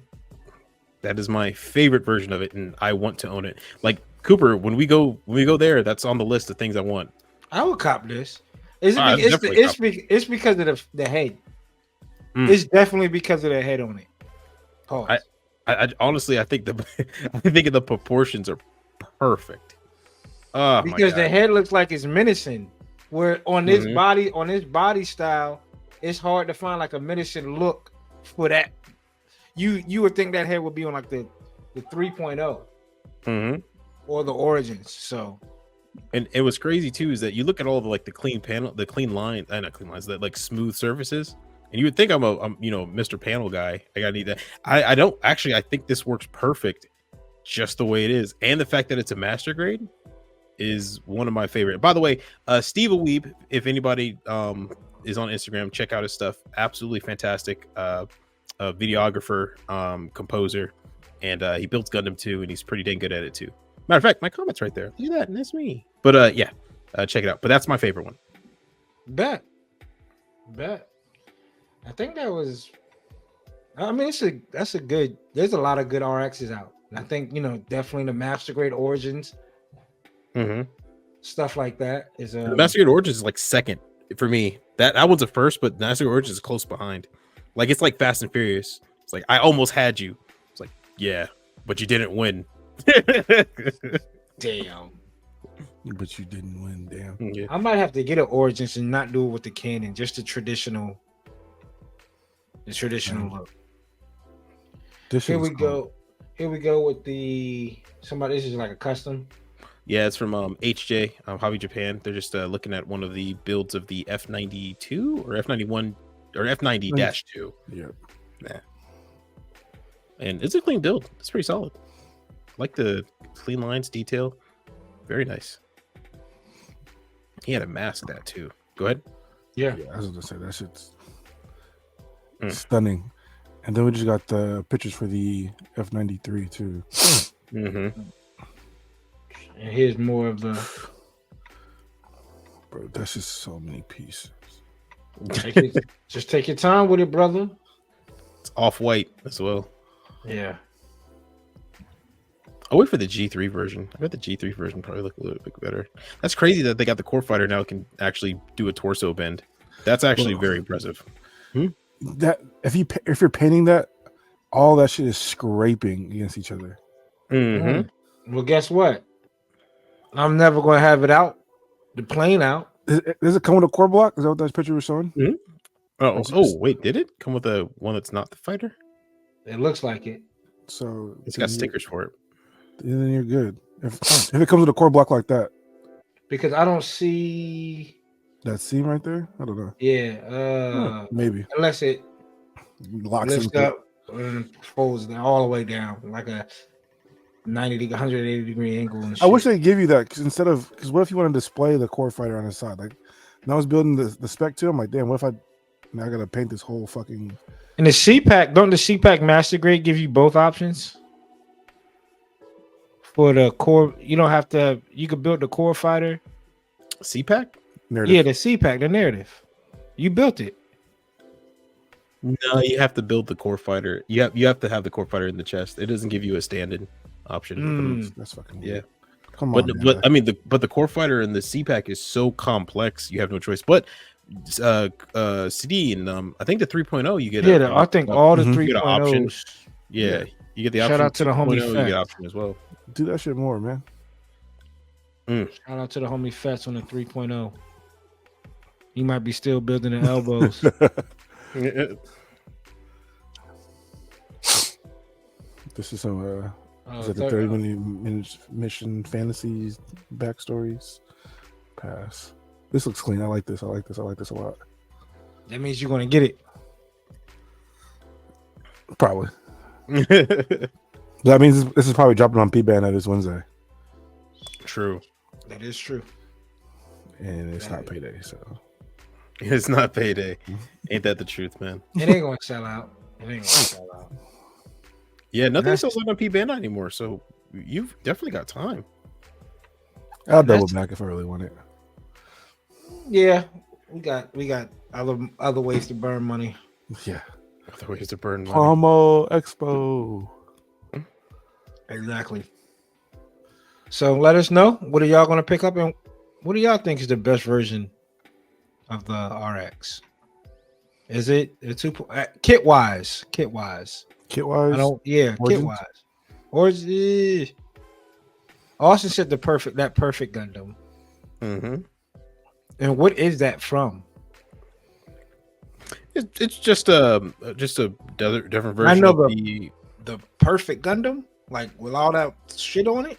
That is my favorite version of it, and I want to own it. Like Cooper, when we go there, that's on the list of things I want. I would cop this. It's because of the head. It's definitely because of the head on it. Pause. I honestly, I think the proportions are perfect. Oh, because the head looks like it's menacing. Where on this body style, it's hard to find like a menacing look for that. You would think that head would be on like the 3.0 or the Origins. So, and it was crazy too is that you look at all the clean panel, the clean line, not clean lines, that like smooth surfaces, and you would think I'm Mr. Panel guy. I gotta need that. I don't actually. I think this works perfect, just the way it is, and the fact that it's a master grade is one of my favorite. By the way, Steve Aweeb, if anybody is on Instagram, check out his stuff. Absolutely fantastic. A videographer, composer, and he builds Gundam too, and he's pretty dang good at it too. Matter of fact, my comment's right there. Look at that, and that's me. But check it out. But that's my favorite one. Bet. I think that was. I mean, that's a good. There's a lot of good RXs out. And I think definitely the Master Grade Origins, stuff like that is. The Master Grade Origins is like second for me. That one's a first, but Dynastic Origins is close behind. Like it's like Fast and Furious. It's like I almost had you. It's like yeah, but you didn't win. Damn. But you didn't win. Damn. Yeah. I might have to get an Origins and not do it with the canon, just the traditional look. Here we go. Here we go with the somebody. This is like a custom. Yeah, it's from HJ Hobby Japan. They're just looking at one of the builds of the F92 or F91 or F90-2. Yeah. Nah. And it's a clean build. It's pretty solid. Like the clean lines, detail. Very nice. He had a mask that too. Go ahead. Yeah, I was gonna say that shit's stunning. And then we just got the pictures for the F93 too. Mm-hmm. And here's more of the. Bro, that's just so many pieces. Just take your time with it, brother. It's off-white as well. Yeah. I'll wait for the G3 version. I bet the G3 version probably look a little bit better. That's crazy that they got the core fighter now can actually do a torso bend. That's actually very impressive. That if you're painting that, all that shit is scraping against each other. Mm-hmm. Well, guess what? I'm never going to have it out. The plane out. Does it come with a core block? Is that what that picture was showing? Mm-hmm. Oh, wait, did it come with a one that's not the fighter? It looks like it. So it's got stickers for it. Then you're good. If it comes with a core block like that, because I don't see that seam right there. I don't know. Yeah, maybe unless it locks lifts up and folds all the way down like a 180 degree angle. And shit. I wish they give you that because what if you want to display the core fighter on the side? Like, when I was building the spec too, I'm like, damn, what if now I gotta paint this whole fucking. And the C-Pack, don't the C-Pack Master Grade give you both options? For the core, you don't have to. You could build the core fighter. C-Pack? Narrative. Yeah, the C-Pack, the narrative. You built it. No, you have to build the core fighter. You have to have the core fighter in the chest. It doesn't give you a stand-in option. That's fucking weird. Yeah. Come on, but I mean, the core fighter in the C-Pack is so complex. You have no choice. But CD and I think the 3.0 you get. Yeah, I think all the 3.0s. Yeah, you get the option. Shout out to the homie. You get option as well. Do that shit more, man. Shout out to the homie Fats on the 3.0. He might be still building the elbows. This is some is it the 30-minute mission fantasies backstories pass. This looks clean. I like this. I like this a lot. That means you're gonna get it. Probably. That means this is probably dropping on P-Band this Wednesday. True. That is true. And it's not payday, so it's not payday. Ain't that the truth, man? It ain't gonna sell out. Yeah, nothing sells out on P-Band anymore, so you've definitely got time. I'll double back if I really want it. Yeah, we got other ways to burn money. Yeah. Other ways to burn money. Promo Expo. Exactly. So let us know. What are y'all going to pick up, and what do y'all think is the best version of the RX? Is it a kit wise? Kit wise. I don't. Yeah, kit wise. Or is it? Austin said that perfect Gundam. Mm-hmm. And what is that from? It's just a different version. I know of the perfect Gundam, like with all that shit on it.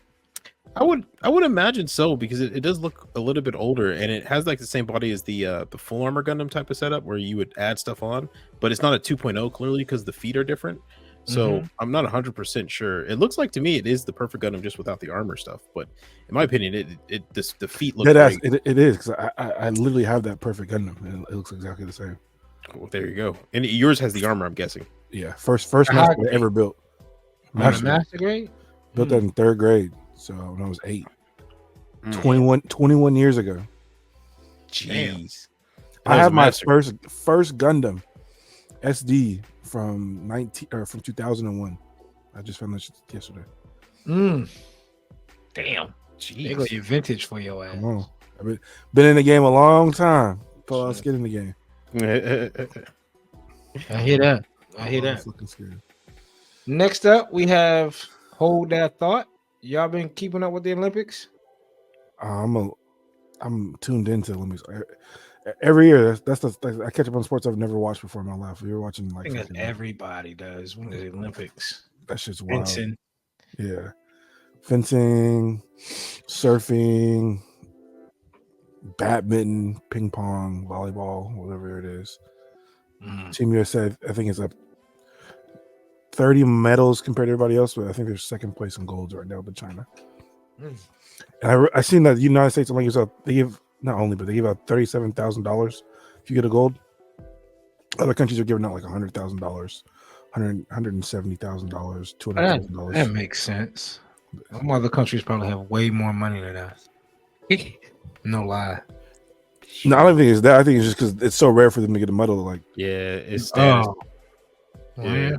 I would imagine so, because it does look a little bit older, and it has like the same body as the full armor Gundam type of setup where you would add stuff on, but it's not a 2.0 clearly because the feet are different. So I'm not 100% sure. It looks like to me it is the perfect Gundam just without the armor stuff, but in my opinion, the feet look. It is because I literally have that perfect Gundam, and it looks exactly the same. Well, there you go. And yours has the armor, I'm guessing. Yeah, first master I ever built. Master grade. Built that in 3rd grade. So when I was 8, 21 years ago. Jeez. I have my first Gundam SD from 2001. I just found that shit yesterday. Damn. Jeez. They go your vintage for your ass. I've been in the game a long time. Pull out skin in the game. I hear that. Fucking scared. Next up, we have Hold That Thought. Y'all been keeping up with the Olympics? I'm tuned into the Olympics. Every year, that's I catch up on sports I've never watched before in my life. We were watching I like think everybody does when the Olympics. that shit's wild. Fencing. Yeah, fencing, surfing, badminton, ping pong, volleyball, whatever it is. Team USA, I think, is up 30 medals compared to everybody else, but I think they're second place in golds right now with China. And I seen that the United States Olympics, they give not only, but they give out $37,000 if you get a gold. Other countries are giving out like $100,000, $170,000, $200,000. That makes sense. Some other countries probably have way more money than us. No lie. No, I don't think it's that. I think it's just because it's so rare for them to get a medal. Like, yeah, it's status. Yeah.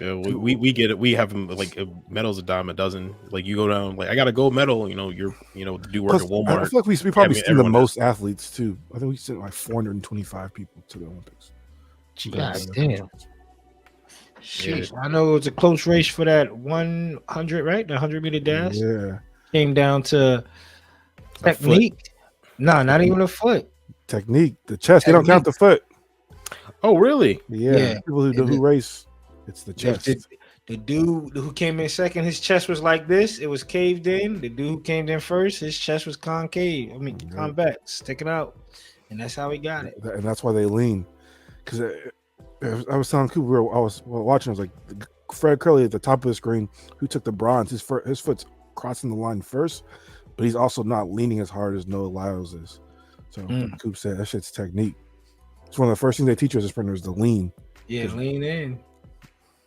Yeah, we get it. We have them like medals a dime a dozen. Like you go down, like I got a gold medal. You're do work at Walmart. I feel like we probably send the most athletes too. I think we sent like 425 people to the Olympics. God damn. Sheesh. Yeah. I know it was a close race for that 100, right? The 100-meter dash. Yeah. Came down to technique. No, not even a foot. Technique. The chest. Technique. They don't count the foot. Oh, really? Yeah. People who race, it's the chest. The dude who came in second, his chest was like this. It was caved in. The dude who came in first, his chest was concave. Convex, sticking out. And that's how he got it. And that's why they lean. Because I was telling Cooper, I was watching, I was like, Fred Curley at the top of the screen, who took the bronze, his foot's crossing the line first, but he's also not leaning as hard as Noah Lyles is. So like Coop said, that shit's technique. It's one of the first things they teach you as a sprinter is to lean. Yeah, lean in.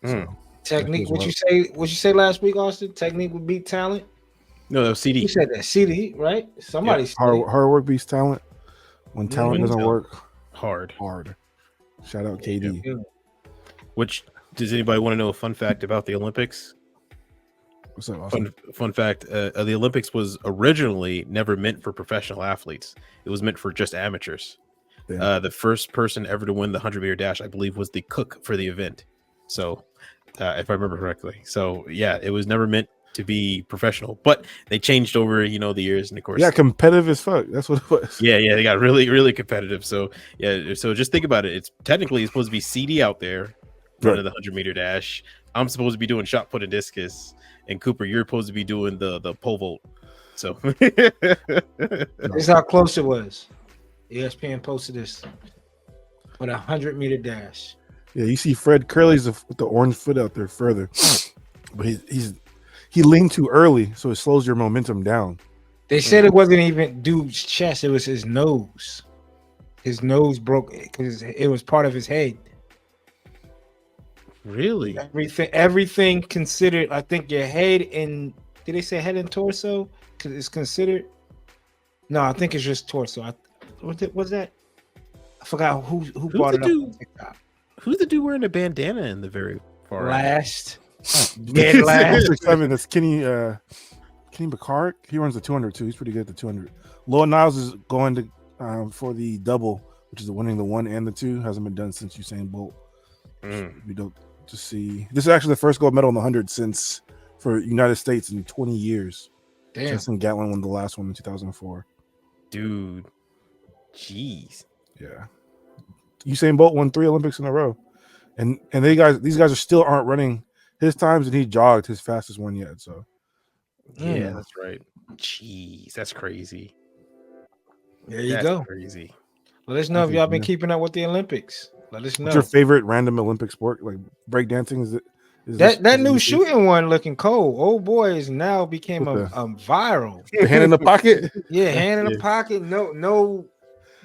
So, technique. What you say last week, Austin? Technique would beat talent. No, that was CD. You said that CD, right? Somebody said hard work beats talent. When talent doesn't work, hard. Shout out KD. Yeah. Which does anybody want to know a fun fact about the Olympics? What's up, Austin? Fun fact: the Olympics was originally never meant for professional athletes. It was meant for just amateurs. The first person ever to win the 100-meter dash, I believe, was the cook for the event. So, if I remember correctly, it was never meant to be professional, but they changed over, the years, and of course, competitive as fuck. That's what it was. Yeah, they got really, really competitive. So, so just think about it. It's technically supposed to be CD out there running the 100-meter dash. I'm supposed to be doing shot put and discus, and Cooper, you're supposed to be doing the pole vault. So, this is how close it was. ESPN posted this with 100-meter dash. Yeah, you see Fred Curley's with the orange foot out there further, but he leaned too early, so it slows your momentum down. They said it wasn't even dude's chest; it was his nose. His nose broke because it was part of his head. Really? Everything considered. I think your head and did they say head and torso? Because it's considered. No, I think it's just torso. Was that? I forgot who brought it up on TikTok. Who's the dude wearing a bandana in the very far last? Dead last. That's Kenny McCarrick. He runs the 200 too. He's pretty good at the 200. Loa Niles is going to for the double, which is winning the 1 and the 2. Hasn't been done since Usain Bolt. We don't to see. This is actually the first gold medal in the 100 since for United States in 20 years. Damn. Justin Gatlin won the last one in 2004. Dude, jeez. Yeah. Usain Bolt won 3 Olympics in a row, and these guys still aren't running his times, and he jogged his fastest one yet. So, yeah, that's right. Jeez, that's crazy. There you go. Crazy. Let us know if y'all been keeping up with the Olympics. Let us know. What's your favorite random Olympic sport? Like breakdancing? Is that new shooting one looking cold? Old boy is now became viral. The hand in the pocket. Yeah, hand in the pocket.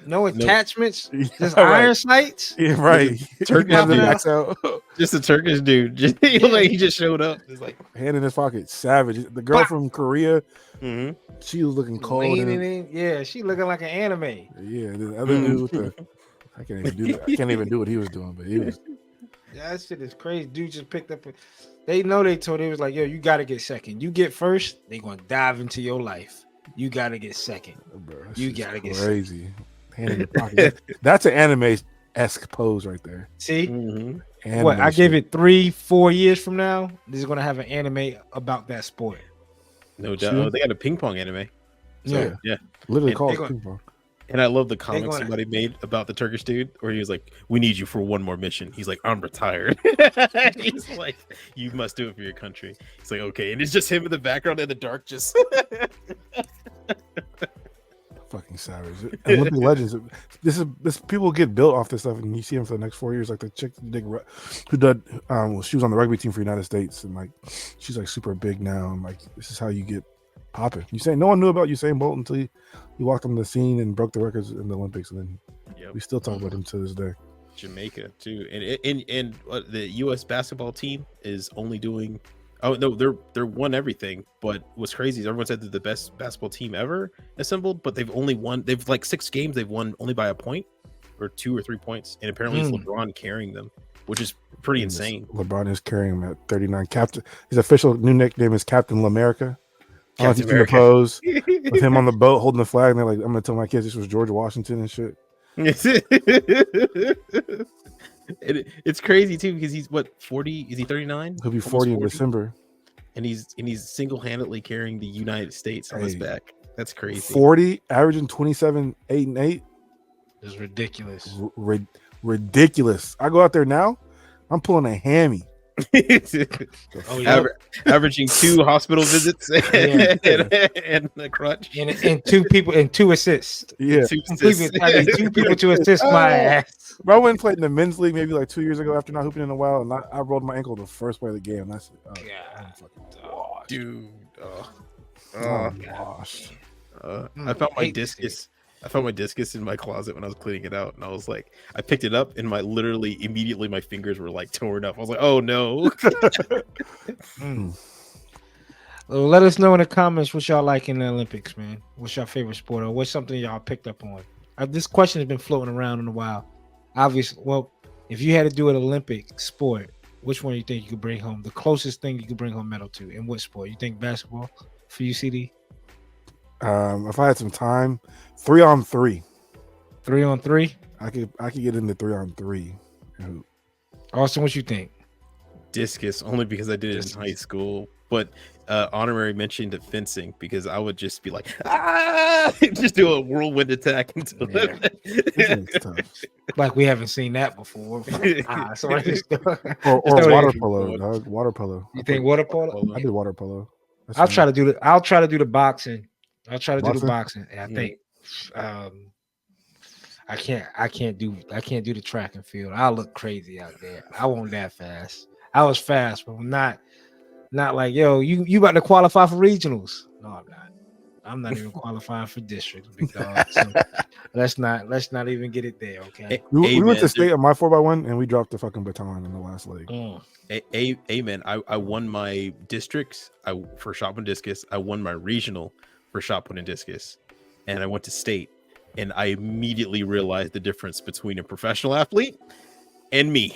No attachments, just iron sights. Yeah, right. Turkish dude. Just a Turkish dude. He just showed up. It's like hand in his pocket, savage. The girl from Korea, she was looking cold. Yeah, she looking like an anime. Yeah, the other dude I can't even do that. I can't even do what he was doing, but he was. Yeah, that shit is crazy. Dude just picked up. They told him, it was like, yo, you got to get second. You get first, they gonna dive into your life. You got to get second. Bro, you got to get crazy. Hand in your pocket. That's an anime-esque pose right there. See, Mm-hmm. what I give it 3-4 years from now, this is gonna have an anime about that sport. No doubt. Oh, they got a ping pong anime. So, yeah. Literally And called they ping pong. And I love the comic gonna- somebody made about the Turkish dude, where he was like, "We need you for one more mission." He's like, "I'm retired." He's like, "You must do it for your country." He's like, "Okay," and it's just him in the background in the dark, just. Fucking savage. Olympic legends. This people get built off this stuff, and you see them for the next 4 years. Like the chick who did, she was on the rugby team for the United States, and like she's like super big now. And like this is how you get popping. You say no one knew about Usain Bolt until he walked on the scene and broke the records in the Olympics, and then we still talk about him to this day. Jamaica too, and the U.S. basketball team is only doing. Oh no, they're won everything. But what's crazy is everyone said they're the best basketball team ever assembled, but they've only won. They've like 6 games. They've won only by a point, or 2 or 3 points, and apparently it's LeBron carrying them, which is pretty insane. LeBron is carrying him at 39. Captain. His official new nickname is Captain LaMerica. I don't know if you see the pose with him on the boat holding the flag, and they're like, "I'm gonna tell my kids this was George Washington and shit." It's crazy too because he's what 40? Is he 39? He'll be 40 in December, and he's single-handedly carrying the United States on his back. That's crazy. 40, averaging 27, 8 and 8. It's ridiculous. Ridiculous. I go out there now, I'm pulling a hammy. Averaging 2 hospital visits and a crutch, and 2 people and 2 assists. Yeah, 2 people to assist my ass. Bro, I went and played in the men's league maybe like 2 years ago after not hooping in a while, and I rolled my ankle the first play of the game. And I said, I'm fucking washed. Dude. Washed. I found my discus. I found my discus in my closet when I was cleaning it out, and I was like, I picked it up, and literally immediately my fingers were like torn up. I was like, oh no. Well, let us know in the comments what y'all like in the Olympics, man. What's your favorite sport, or what's something y'all picked up on? This question has been floating around in a while. Obviously, well, if you had to do an Olympic sport, which one do you think you could bring home? The closest thing you could bring home medal to, in what sport? You think basketball for you, CD? If I had some time, 3-on-3. 3-on-3? I could get into 3-on-3. Austin, what you think? Discus, only because I did it in high school. But honorary mention to fencing, because I would just be like, just do a whirlwind attack until like we haven't seen that before. Or water polo, dog. Water polo. You think water polo? I did water polo. I'll try to do the boxing. I'll try to do the boxing. I think I can't do the track and field. I'll look crazy out there. I won't that fast. I was fast, but not like, yo, you about to qualify for regionals. No, I'm not. I'm not even qualifying for districts, big dog. So let's not even get it there, okay? We went to state on my 4x1 and we dropped the fucking baton in the last leg. Amen. I won my districts for shot put and discus. I won my regional for shot put and discus, and I went to state, and I immediately realized the difference between a professional athlete and me.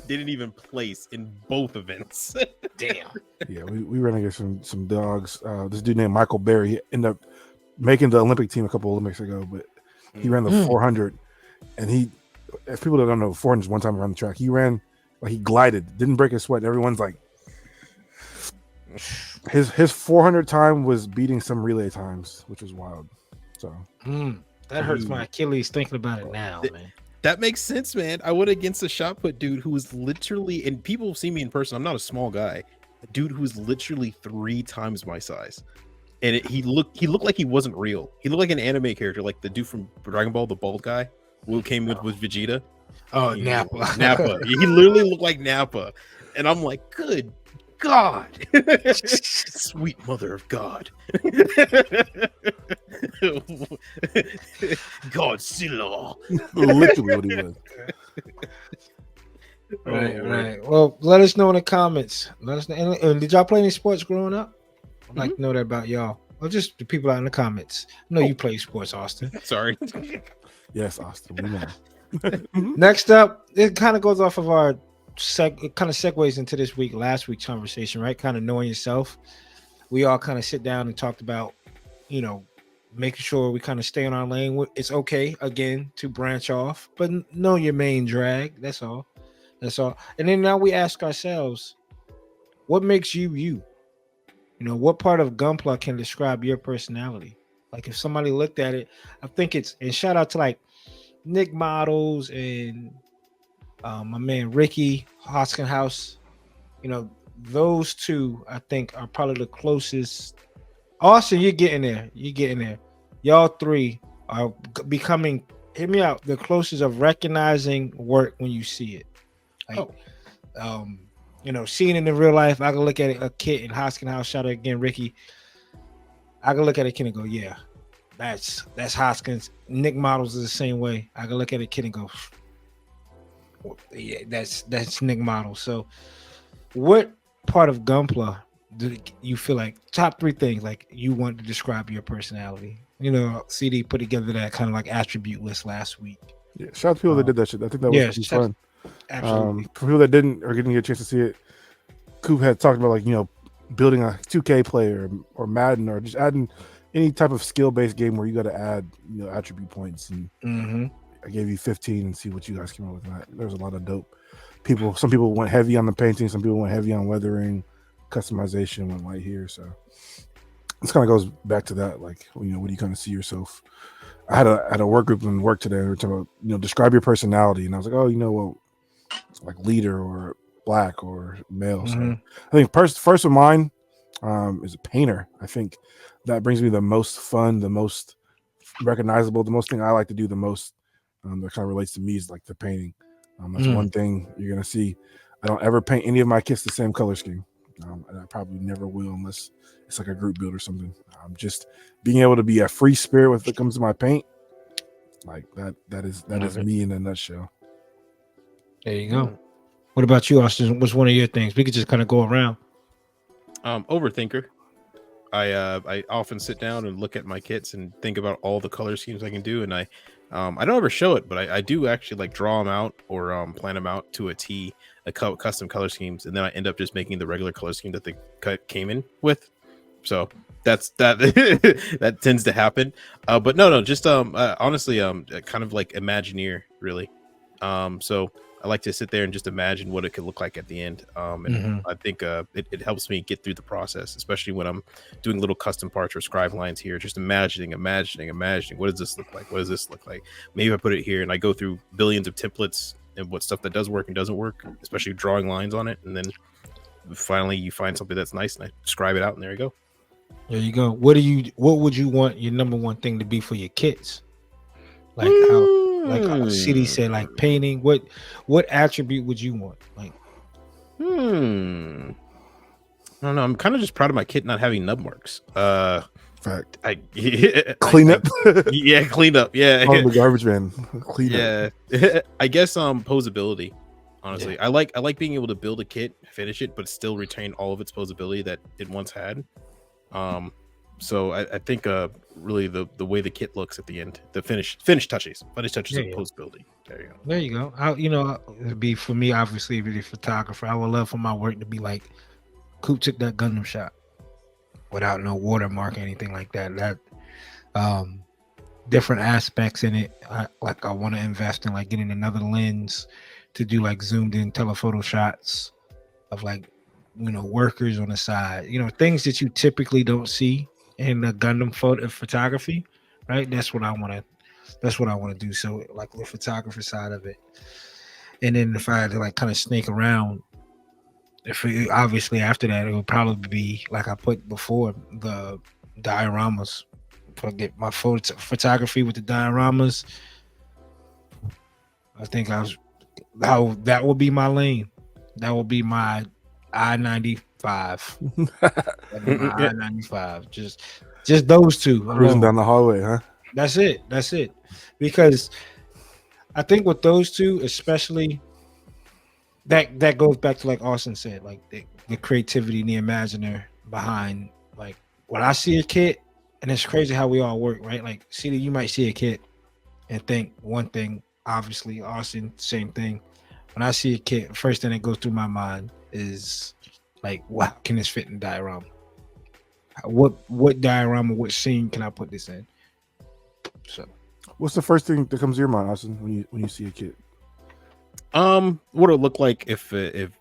Didn't even place in both events. Damn. Yeah, we ran against some dogs. This dude named Michael Berry, he ended up making the Olympic team a couple Olympics ago, but he ran the 400, and if people don't know, 400 is one time around the track. He ran like he glided, didn't break a sweat. Everyone's like, his 400 time was beating some relay times, which was wild. So that hurts my Achilles thinking about it now, man. That makes sense, man. I went against a shot put dude who was literally, and people see me in person, I'm not a small guy, a dude who's literally 3 times my size. And he looked like he wasn't real. He looked like an anime character, like the dude from Dragon Ball, the bald guy who came with Vegeta. Oh, Nappa. Nappa. He literally looked like Nappa. And I'm like, good God. Sweet mother of God. Godzilla. Literally what he was. Right. Well, let us know in the comments. Let us know. And did y'all play any sports growing up? I'd like to know that about y'all. Or just the people out in the comments. I know you play sports, Austin. Sorry. Yes, Austin. We know. Next up, it kind of goes off of our it kind of segues into last week's conversation, right? Kind of knowing yourself. We all kind of sit down and talked about, making sure we kind of stay in our lane. It's okay again to branch off, but know your main drag. That's all. That's all. And then now we ask ourselves, what makes you you? You know, what part of gunpla can describe your personality? Like if somebody looked at it, I think it's, and shout out to like Nick Models and my man Ricky Hoskenhouse. You know, those two I think are probably the closest. Austin, you're getting there. You're getting there. Y'all three are becoming, hear me out, the closest of recognizing work when you see it. Like, you know, seeing it in real life, I can look at a kid in Hoskenhouse. Shout out again, Ricky. I can look at a kid and go, yeah, that's Hoskins. Nick Models is the same way. I can look at a kid and go, yeah, that's Nick Models. So, what part of gunpla do you feel like top 3 things like you want to describe your personality? You know, CD put together that kind of like attribute list last week. Yeah, shout out to people that did that shit. I think that was fun. Absolutely. For people that didn't or didn't get a chance to see it, Coop had talked about like, you know, building a 2K player or Madden or just adding any type of skill-based game where you got to add, you know, attribute points. And I gave you 15 and see what you guys came up with. There's a lot of dope people. Some people went heavy on the painting. Some people went heavy on weathering. Customization went light here. So this kind of goes back to that. Like, you know, what do you kind of see yourself? I had a work group in work today. We were talking about, you know, describe your personality. And I was like, oh, you know, well, like leader or black or male. So I think first of mine is a painter. I think that brings me the most fun, the most recognizable, the most thing I like to do the most that kind of relates to me is like the painting. That's one thing you're going to see. I don't ever paint any of my kits the same color scheme. And I probably never will unless it's like a group build or something. Just being able to be a free spirit when it comes to my paint, like that is me in a nutshell. There you go. What about you, Austin? What's one of your things? We could just kind of go around. Overthinker. I often sit down and look at my kits and think about all the color schemes I can do, and I don't ever show it, but I do actually like draw them out or plan them out to a T, custom color schemes, and then I end up just making the regular color scheme that the cut came in with. So that that tends to happen. But no, just honestly, kind of like Imagineer, really. So I like to sit there and just imagine what it could look like at the end. And I think it helps me get through the process, especially when I'm doing little custom parts or scribe lines here, just imagining. What does this look like? What does this look like? Maybe I put it here and I go through billions of templates and what stuff that does work and doesn't work, especially drawing lines on it. And then finally you find something that's nice and I scribe it out and there you go. There you go. What would you want your number one thing to be for your kits? Like how CD said, like painting. What attribute would you want? Like, I don't know. I'm kind of just proud of my kit not having nub marks. Fact. Clean up. Yeah, clean up. Yeah. Oh, the garbage man. Clean up. I guess posability. Honestly, I like being able to build a kit, finish it, but still retain all of its posability that it once had. So I think really the way the kit looks at the end, the finish touches of posability. There you go. There you go. It'd be for me, obviously, be the photographer. I would love for my work to be like Coop took that Gundam shot without no watermark or anything like that. That different aspects in it. I want to invest in like getting another lens to do like zoomed in telephoto shots of like, you know, workers on the side, you know, things that you typically don't see in the Gundam photography, right? That's what I want to do. So like the photographer side of it. And then if I had to like kind of snake around, obviously after that, it would probably be like I put before, the dioramas. If I get my photography with the dioramas, I think that would be my lane. That would be my I-95. I-95. Just those two. Cruising down the hallway, huh? That's it. Because I think with those two, especially, that goes back to like Austin said, like the creativity and the imaginer behind, like when I see a kit, and it's crazy how we all work, right? Like, see, you might see a kit and think one thing. Obviously, Austin, same thing. When I see a kit, first thing that goes through my mind is like, wow, can this fit in diorama? What diorama, what scene can I put this in? So, What's the first thing that comes to your mind, Austin, when you see a kit? What it look like if it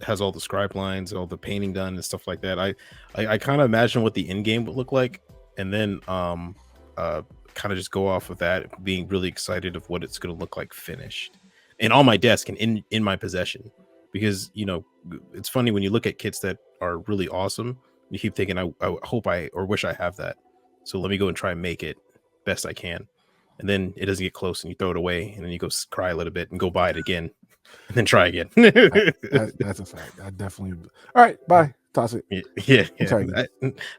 has all the scribe lines, all the painting done and stuff like that. I kind of imagine what the end game would look like, and then kind of just go off of that, being really excited of what it's going to look like finished and on my desk and in my possession. Because it's funny when you look at kits that are really awesome, you keep thinking, I hope or wish I have that. So let me go and try and make it best I can. And then it doesn't get close and you throw it away, and then you go cry a little bit and go buy it again and then try again. That's a fact. I definitely. All right, bye. Toss it. Yeah.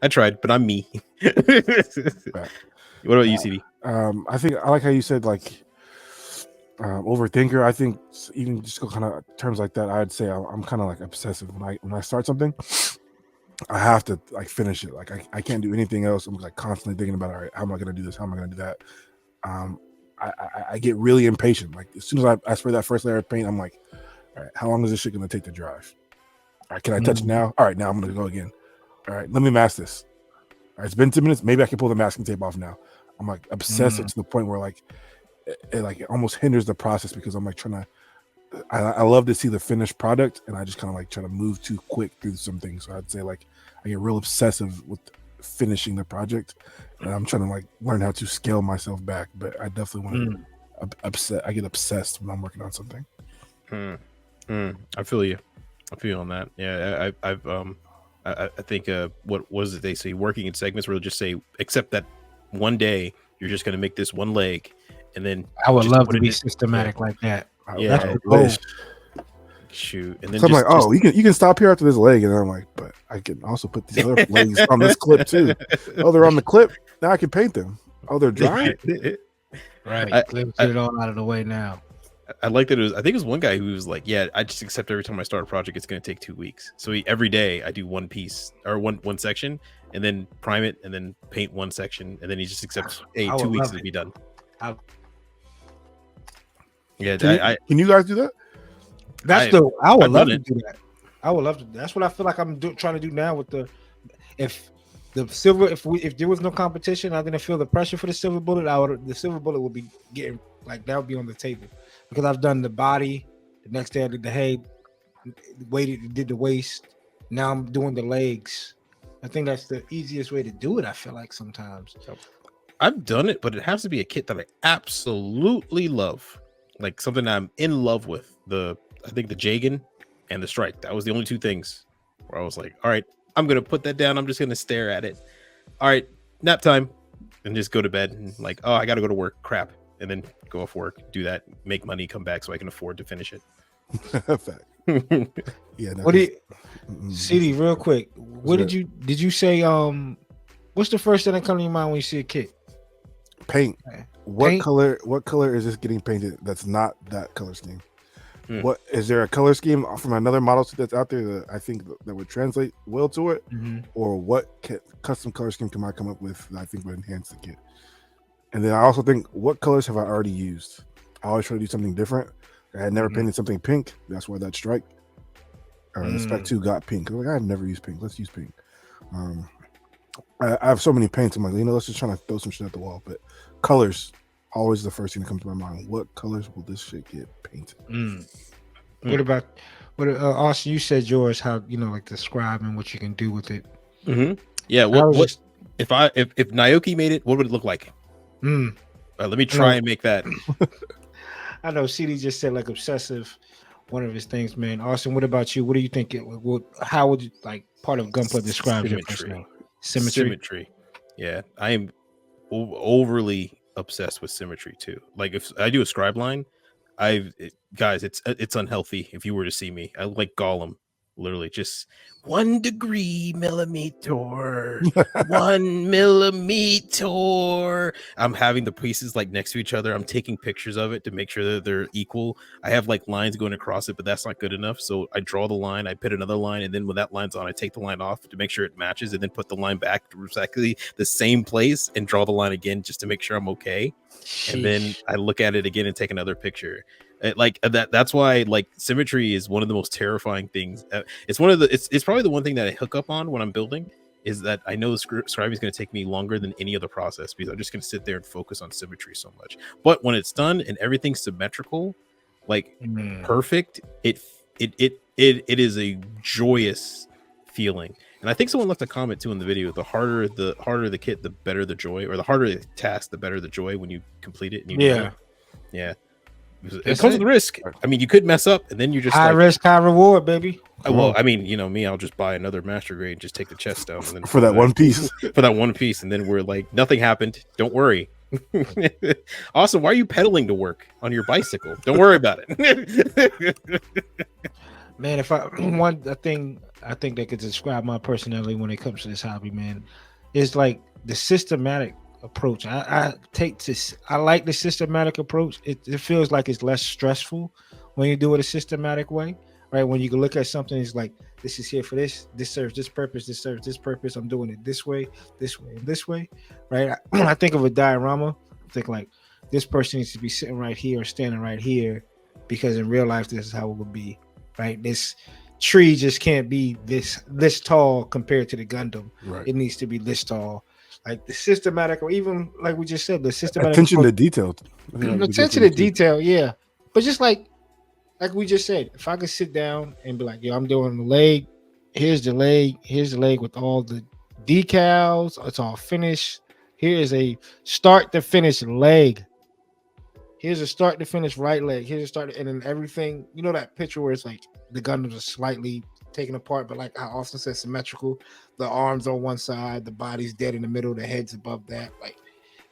I tried, but I'm me. Right. What about you, CD? I think I like how you said like overthinker. I think even just go kind of terms like that. I'd say I'm kind of like obsessive when I start something. I have to like finish it. Like I can't do anything else. I'm like constantly thinking about, all right, how am I gonna do this? How am I gonna do that? I get really impatient. Like as soon as I spray that first layer of paint, I'm like, all right, how long is this shit gonna take to dry? All right, can I touch it now? All right, now I'm gonna go again. All right, let me mask this. All right, it's been 2 minutes. Maybe I can pull the masking tape off now. I'm like obsessive to the point where like it almost hinders the process, because I'm like trying to. I love to see the finished product, and I just kind of like try to move too quick through some things. So I'd say like I get real obsessive with finishing the project, and I'm trying to like learn how to scale myself back. But I definitely want to I get obsessed when I'm working on something. I feel you. I feel on that. Yeah, I think what was it they say? Working in segments, where they'll just say, except that one day you're just gonna make this one leg, and then I would love to be systematic like that. Yeah, that's the goal. Shoot, and then so I'm like, oh, you can stop here after this leg, and then I'm like, but I can also put these other legs on this clip too. Oh, they're on the clip. Now I can paint them. Oh, they're dry. Right, get it all out of the way now. I like that. I think it was one guy who was like, yeah, I just accept every time I start a project, it's going to take 2 weeks. So every day I do one piece or one section, and then prime it, and then paint one section, and then he just accepts, hey, 2 weeks to be done. Yeah, can you guys do that? I would love to do that. I would love to. That's what I feel like I'm trying to do now with if there was no competition, I didn't feel the pressure for the silver bullet. The silver bullet would be getting like that would be on the table, because I've done the body. The next day I did the head, did the waist. Now I'm doing the legs. I think that's the easiest way to do it. I feel like sometimes I've done it, but it has to be a kit that I absolutely love. Like something I'm in love with. I think the Jagan and the Strike. That was the only 2 things where I was like, all right, I'm gonna put that down. I'm just gonna stare at it. All right, nap time, and just go to bed. And like, oh, I gotta go to work. Crap, and then go off work, do that, make money, come back so I can afford to finish it. Fact. Yeah. What do you, CD? Real quick, what did you say? What's the first thing that comes to your mind when you see a kit? Paint. What color is this getting painted that's not that color scheme? What is there a color scheme from another model that's out there that I think that would translate well to it? Or what custom color scheme can I come up with that I think would enhance the kit? And then I also think, what colors have I already used? I always try to do something different. I had never painted something pink. That's why that Strike the Spec 2 got pink. Like, I've never used pink. Let's use pink. I have so many paints. I'm like, let's just try to throw some shit at the wall. But colors, always the first thing that comes to my mind. What colors will this shit get painted? What about Austin? You said yours. How like describing what you can do with it. Yeah. What if Naoki made it? What would it look like? Let me try and make that. I know CD just said like obsessive. One of his things, man. Austin, what about you? What do you think how would you like part of Gunpla describe your personality? Symmetry. Yeah, I am overly obsessed with symmetry too. Like if I do a scribe line, guys, it's unhealthy. If you were to see me, I like Gollum, literally just 1 degree millimeter, 1 millimeter. I'm having the pieces like next to each other. I'm taking pictures of it to make sure that they're equal. I have like lines going across it, but that's not good enough. So I draw the line, I put another line, and then when that line's on, I take the line off to make sure it matches, and then put the line back to exactly the same place and draw the line again just to make sure I'm okay. Sheesh. And then I look at it again and take another picture. Like that's why like symmetry is one of the most terrifying things. It's probably the one thing that I hook up on when I'm building is that I know the scribing is going to take me longer than any other process because I'm just going to sit there and focus on symmetry so much. But when it's done and everything's symmetrical, like perfect, it is a joyous feeling. And I think someone left a comment too in the video. The harder the kit, the better the joy, or the harder the task, the better the joy when you complete it. And you yeah. It comes with risk. I mean, you could mess up, and then you're just high risk, high reward, baby. Well, I mean, me, I'll just buy another master grade, and just take the chest down, and then for that one piece. For that one piece, and then we're like, nothing happened. Don't worry. Also, why are you pedaling to work on your bicycle? Don't worry about it. Man, if I think that could describe my personality when it comes to this hobby, man, is like the systematic approach. I like the systematic approach. It feels like it's less stressful when you do it a systematic way, right? When you can look at something, it's like, this is here for this serves this purpose, this serves this purpose, I'm doing it this way, and this way, right? I think of a diorama, I think like, this person needs to be sitting right here or standing right here, because in real life this is how it would be, right? This tree just can't be this tall compared to the Gundam. Right. It needs to be this tall. Like the systematic, or even like we just said, the systematic attention to detail. Attention to detail, yeah. But just like we just said, if I could sit down and be like, yo, I'm doing the leg. Here's the leg with all the decals. It's all finished. Here is a start to finish leg. Here's a start to finish right leg. Here's a start, and then everything. You know that picture where it's like the Gundams are slightly taken apart, but like I often said, symmetrical. The arms on one side, the body's dead in the middle, the head's above that, like,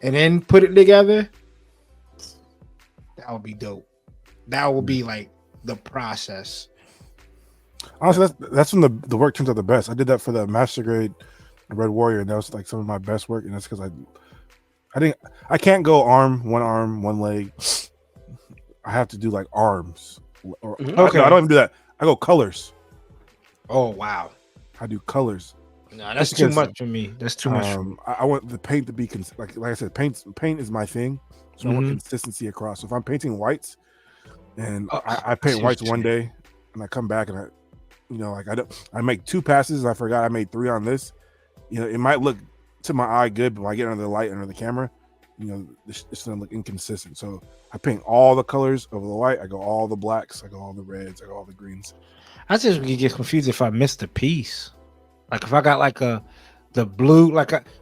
and then put it together. That would be dope. That would be like the process. Honestly, that's when the work turns out the best. I did that for the master grade Red Warrior, and that was like some of my best work, and that's because I can't go one arm, one leg. I have to do like arms. Okay, I don't even do that. I go colors. Oh wow, I do colors. No, that's too much for me. That's too much. I want the paint to be like I said, paint is my thing. So I want consistency across. So if I'm painting whites, and I paint whites one day, and I come back and I make 2 passes and I forgot I made 3 on this. It might look to my eye good, but when I get under the light, under the camera, it's gonna look inconsistent. So I paint all the colors over the white. I go all the blacks. I go all the reds. I go all the greens. I just get confused if I missed a piece. Like if I got like the blue,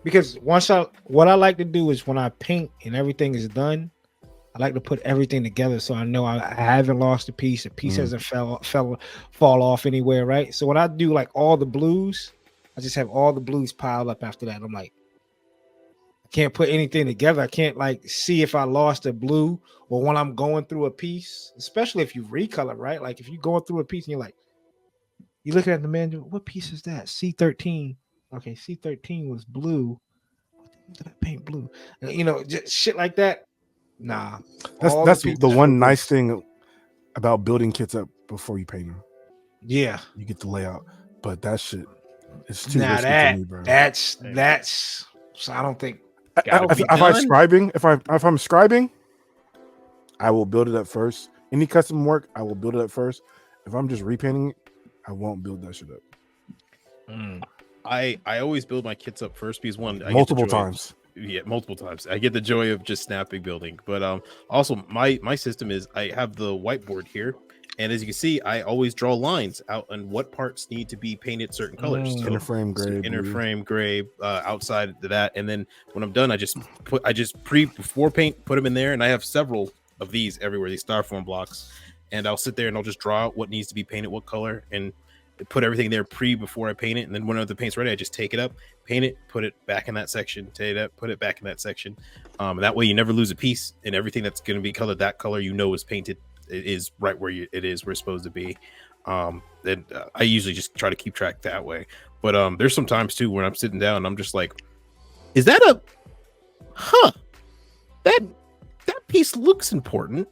because what I like to do is when I paint and everything is done, I like to put everything together so I know I haven't lost a piece. A piece hasn't fall off anywhere, right? So when I do like all the blues, I just have all the blues piled up after that. I'm like, I can't put anything together. I can't like see if I lost a blue, or when I'm going through a piece, especially if you recolor, right? Like if you're going through a piece and you're like, you looking at the manual, what piece is that? C13. Okay, C13 was blue. What did I paint blue? Just shit like that. Nah. That's the one nice thing about building kits up before you paint them. Yeah. You get the layout. But that shit is too risky for me, bro. That's so I don't think if I'm scribing, I will build it up first. Any custom work, I will build it up first. If I'm just repainting it, I won't build that shit up. I always build my kits up first because multiple times. Multiple times. I get the joy of just snapping building. But also my system is I have the whiteboard here, and as you can see, I always draw lines out on what parts need to be painted certain colors. Inner frame gray, outside of that, and then when I'm done, before paint, put them in there, and I have several of these everywhere. These styrofoam blocks. And I'll sit there and I'll just draw out what needs to be painted, what color, and put everything there before I paint it. And then when the paint's ready, I just take it up, paint it, put it back in that section, take it up, put it back in that section. That way you never lose a piece, and everything that's going to be colored that color, is painted, it is right where where it's supposed to be. And I usually just try to keep track that way. But there's some times too when I'm sitting down and I'm just like, is that that piece looks important,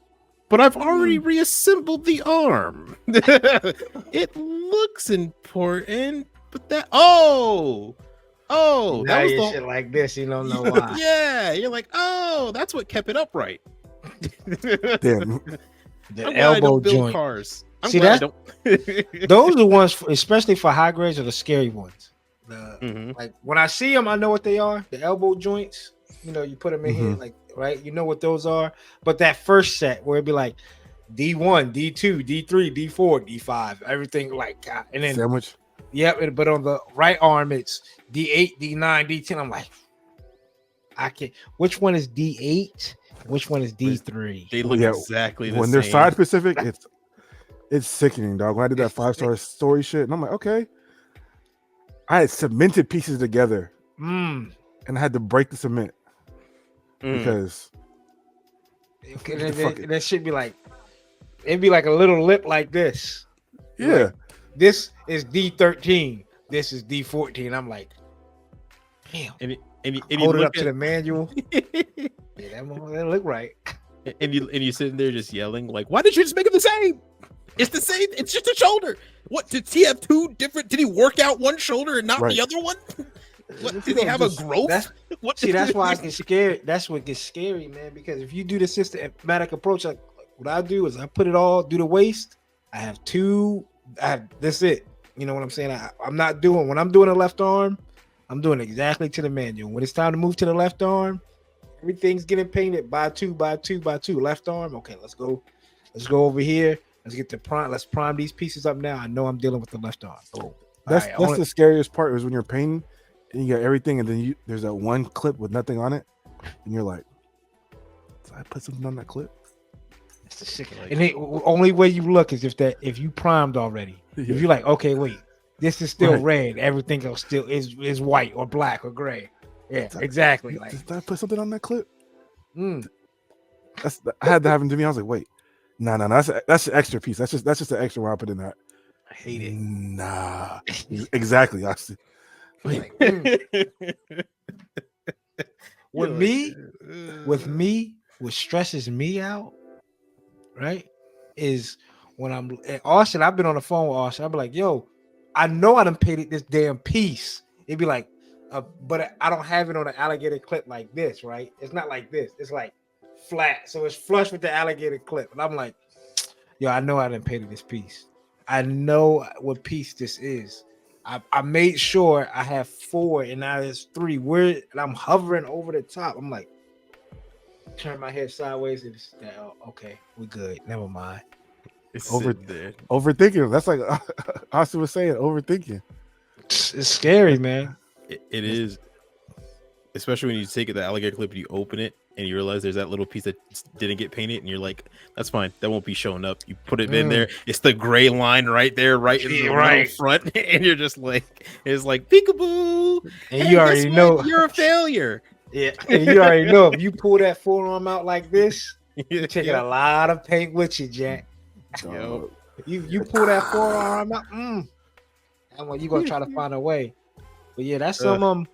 but I've already reassembled the arm. It looks important, but that now that was shit like this. You don't know why. Yeah, you're like, that's what kept it upright. Damn. The elbow joint. Cars. See that? Those are the ones, especially for high grades, are the scary ones. Like when I see them, I know what they are. The elbow joints, you know, you put them in here, like right, you know what those are. But that first set where it'd be like D1, D2, D3, D4, D5, everything like, and then sandwich. Yep, but on the right arm it's D8, D9, D10. I'm like, I can't. Which one is D8? Which one is D3? They look exactly the same. When they're side specific, it's sickening, dog. When I did that 5-star story shit, and I'm like, okay, I had cemented pieces together, and I had to break the cement because that should be like, it'd be like a little lip like this. Yeah, like, this is D13. This is D14. I'm like, damn. And you hold it up to the manual. Yeah, that look right. And you sitting there just yelling like, why did you just make it the same? It's the same. It's just a shoulder. What did he have two different? Did he work out one shoulder and not the other one? What did he have a growth? That's why I get scared. That's what gets scary, man. Because if you do the systematic approach, like what I do is I put it all, do the waist. That's it. You know what I'm saying? I'm not doing when I'm doing the left arm. I'm doing exactly to the manual. When it's time to move to the left arm, everything's getting painted by two. Left arm. Okay, let's go over here. Let's get the prime. Let's prime these pieces up now. I know I'm dealing with the left arm. Boom. That's the scariest part is when you're painting and you got everything, and then there's that one clip with nothing on it, and you're like, did I put something on that clip? That's the shit. And the only way you look is if you primed already. Yeah. If you're like, okay, wait, this is still red. Everything else still is white or black or gray. Yeah, exactly. Like, did I put something on that clip? I had that happen to me. I was like, wait. No, that's an extra piece. That's just an extra one I put in that. I hate it. Nah, exactly. With me, what stresses me out, right, is when I'm at Austin. I've been on the phone with Austin. I'll be like, yo, I know I done painted this damn piece. It'd be like, but I don't have it on an alligator clip like this, right? It's not like this. It's like flat, so it's flush with the alligator clip, and I'm like, yo, I know I didn't paint this piece. I know what piece this is. I made sure I have 4, and now there's 3. And I'm hovering over the top. I'm like, turn my head sideways, and it's okay, we're good. Never mind. Overthinking. That's like Austin was saying. Overthinking. It's scary, man. It is, especially when you take the alligator clip and you open it and you realize there's that little piece that didn't get painted, and you're like, that's fine, that won't be showing up. You put it in there, it's the gray line right there, right in the front, and you're just like, it's like peekaboo, and you already know you're a failure. Yeah, and you already know if you pull that forearm out like this, you're taking a lot of paint with you, Jack. You pull that forearm out, you're gonna try to find a way. But yeah, that's some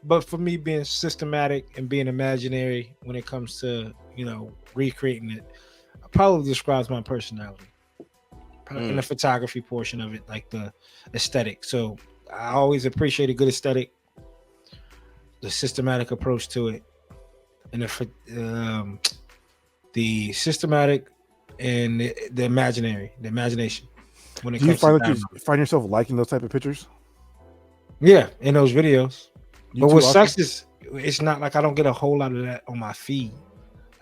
but for me, being systematic and being imaginary when it comes to, you know, recreating it, probably describes my personality. In the photography portion of it, like the aesthetic. So I always appreciate a good aesthetic, the systematic approach to it, and the systematic and the imagination. When it do you find yourself liking those type of pictures? Yeah, in those videos. But what sucks is it's not like I don't get a whole lot of that on my feed.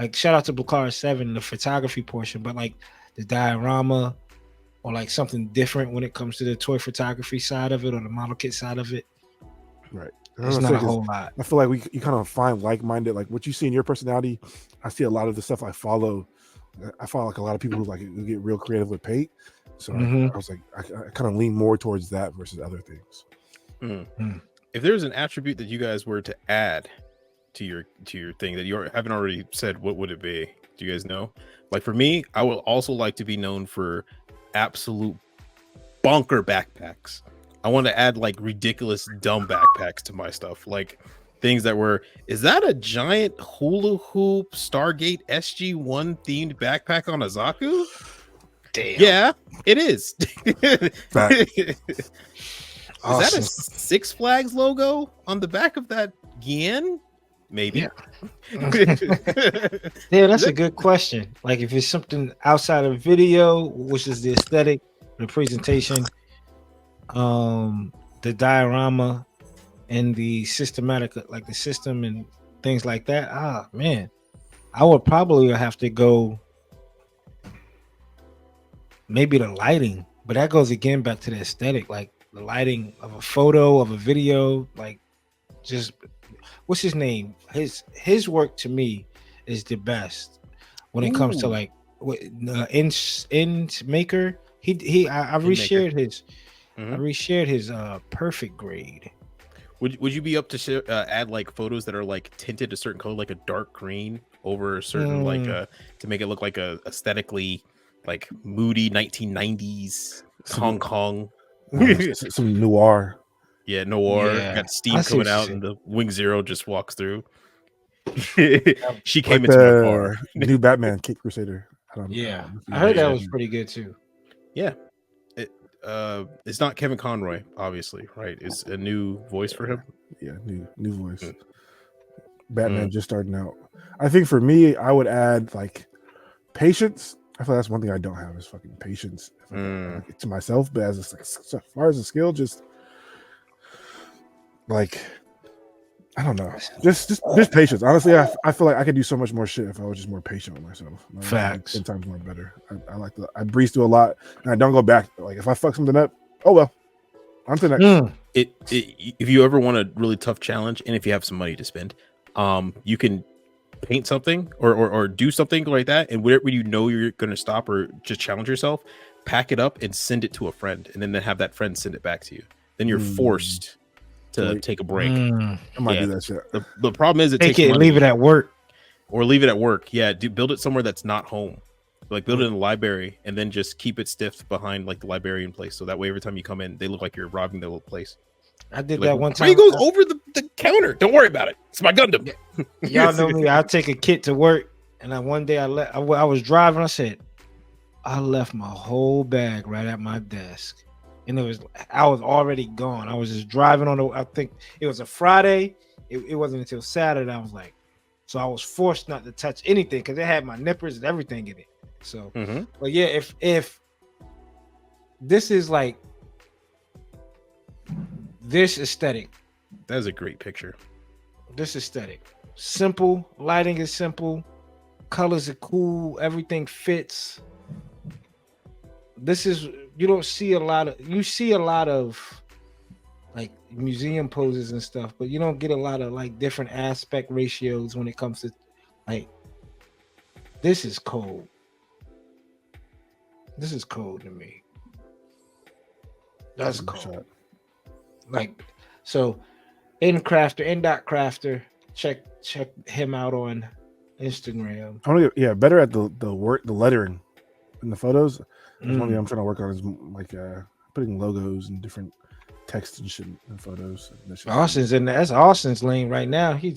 Like, shout out to Backlog 7, the photography portion, but like the diorama or like something different when it comes to the toy photography side of it or the model kit side of it. Right. It's not a whole lot. I feel like you kind of find like-minded, like what you see in your personality. I see a lot of the stuff I follow like a lot of people who get real creative with paint. So I was like, I kind of lean more towards that versus other things. If there's an attribute that you guys were to add to your thing that you haven't already said, what would it be? Do you guys know? Like for me, I would also like to be known for absolute bonker backpacks. I want to add like ridiculous dumb backpacks to my stuff, like things that were, is that a giant hula hoop Stargate SG-1 themed backpack on a Zaku? Damn. Yeah, it is. Is that a Six Flags logo on the back of that Gien? Maybe. Yeah, that's a good question. Like if it's something outside of video, which is the aesthetic, the presentation, the diorama, and the systematic, like the system and things like that. Ah, man, I would probably have to go maybe the lighting, but that goes again back to the aesthetic, like the lighting of a photo, of a video, like just what's his name? His work to me is the best when it comes to Ooh. like ins maker. I Inmaker. reshared his I Mhm. reshared his perfect grade. Would you be up to add like photos that are like tinted a certain color, like a dark green over a certain to make it look like a aesthetically like moody 1990s Hong Some Kong? some noir. Yeah, noir. Yeah, Got I steam see what coming you out, said. and the Wing Zero just walks through. She came Like into my car. the new Batman, Kate Crusader. I Yeah, don't know if I you heard guys that Yeah, was seen pretty good too. yeah. It it's not Kevin Conroy, obviously, right? It's a new voice for him. yeah, new voice. Mm. Batman just starting out. I think for me, I would add like patience. I feel that's one thing I don't have is fucking patience. Like, to myself, but as far as a skill, just like I don't know, just patience. Honestly, I feel like I could do so much more shit if I was just more patient with myself. My life would be Facts. 10 times more better. I breeze through a lot and I don't go back. Like if I fuck something up, oh well, on to the next. If you ever want a really tough challenge, and if you have some money to spend, you can paint something or do something like that, and wherever you know you're going to stop or just challenge yourself, pack it up and send it to a friend, and then have that friend send it back to you. Then you're forced to Like, take a break. I might Yeah, do that shit. the problem is it Take takes it and money, leave it at work. or leave it at work. Yeah, build it somewhere that's not home. Like build it in the library, and then just keep it stiff behind like the librarian place, so that way every time you come in, they look like you're robbing the little place. I did Like, that one why you time. goes over the counter? Don't worry about it. It's my Gundam. Y'all know me. I take a kit to work, and one day I was driving. I said, I left my whole bag right at my desk, and I was already gone. I was just driving I think it was a Friday. It wasn't until Saturday. I was like, so I was forced not to touch anything because it had my nippers and everything in it. So, but yeah, if this is like this aesthetic, That is a great picture. this aesthetic, simple lighting is simple, colors are cool, everything fits. This is you see a lot of like museum poses and stuff, but you don't get a lot of like different aspect ratios when it comes to like this is cold. This is cold to me. That's cold. Like so Dot Crafter, check him out on Instagram. I want to get better at the work, the lettering in the photos. That's one thing I'm trying to work on is like putting logos and different text and shit in photos. Austin's in that's Austin's lane right now. I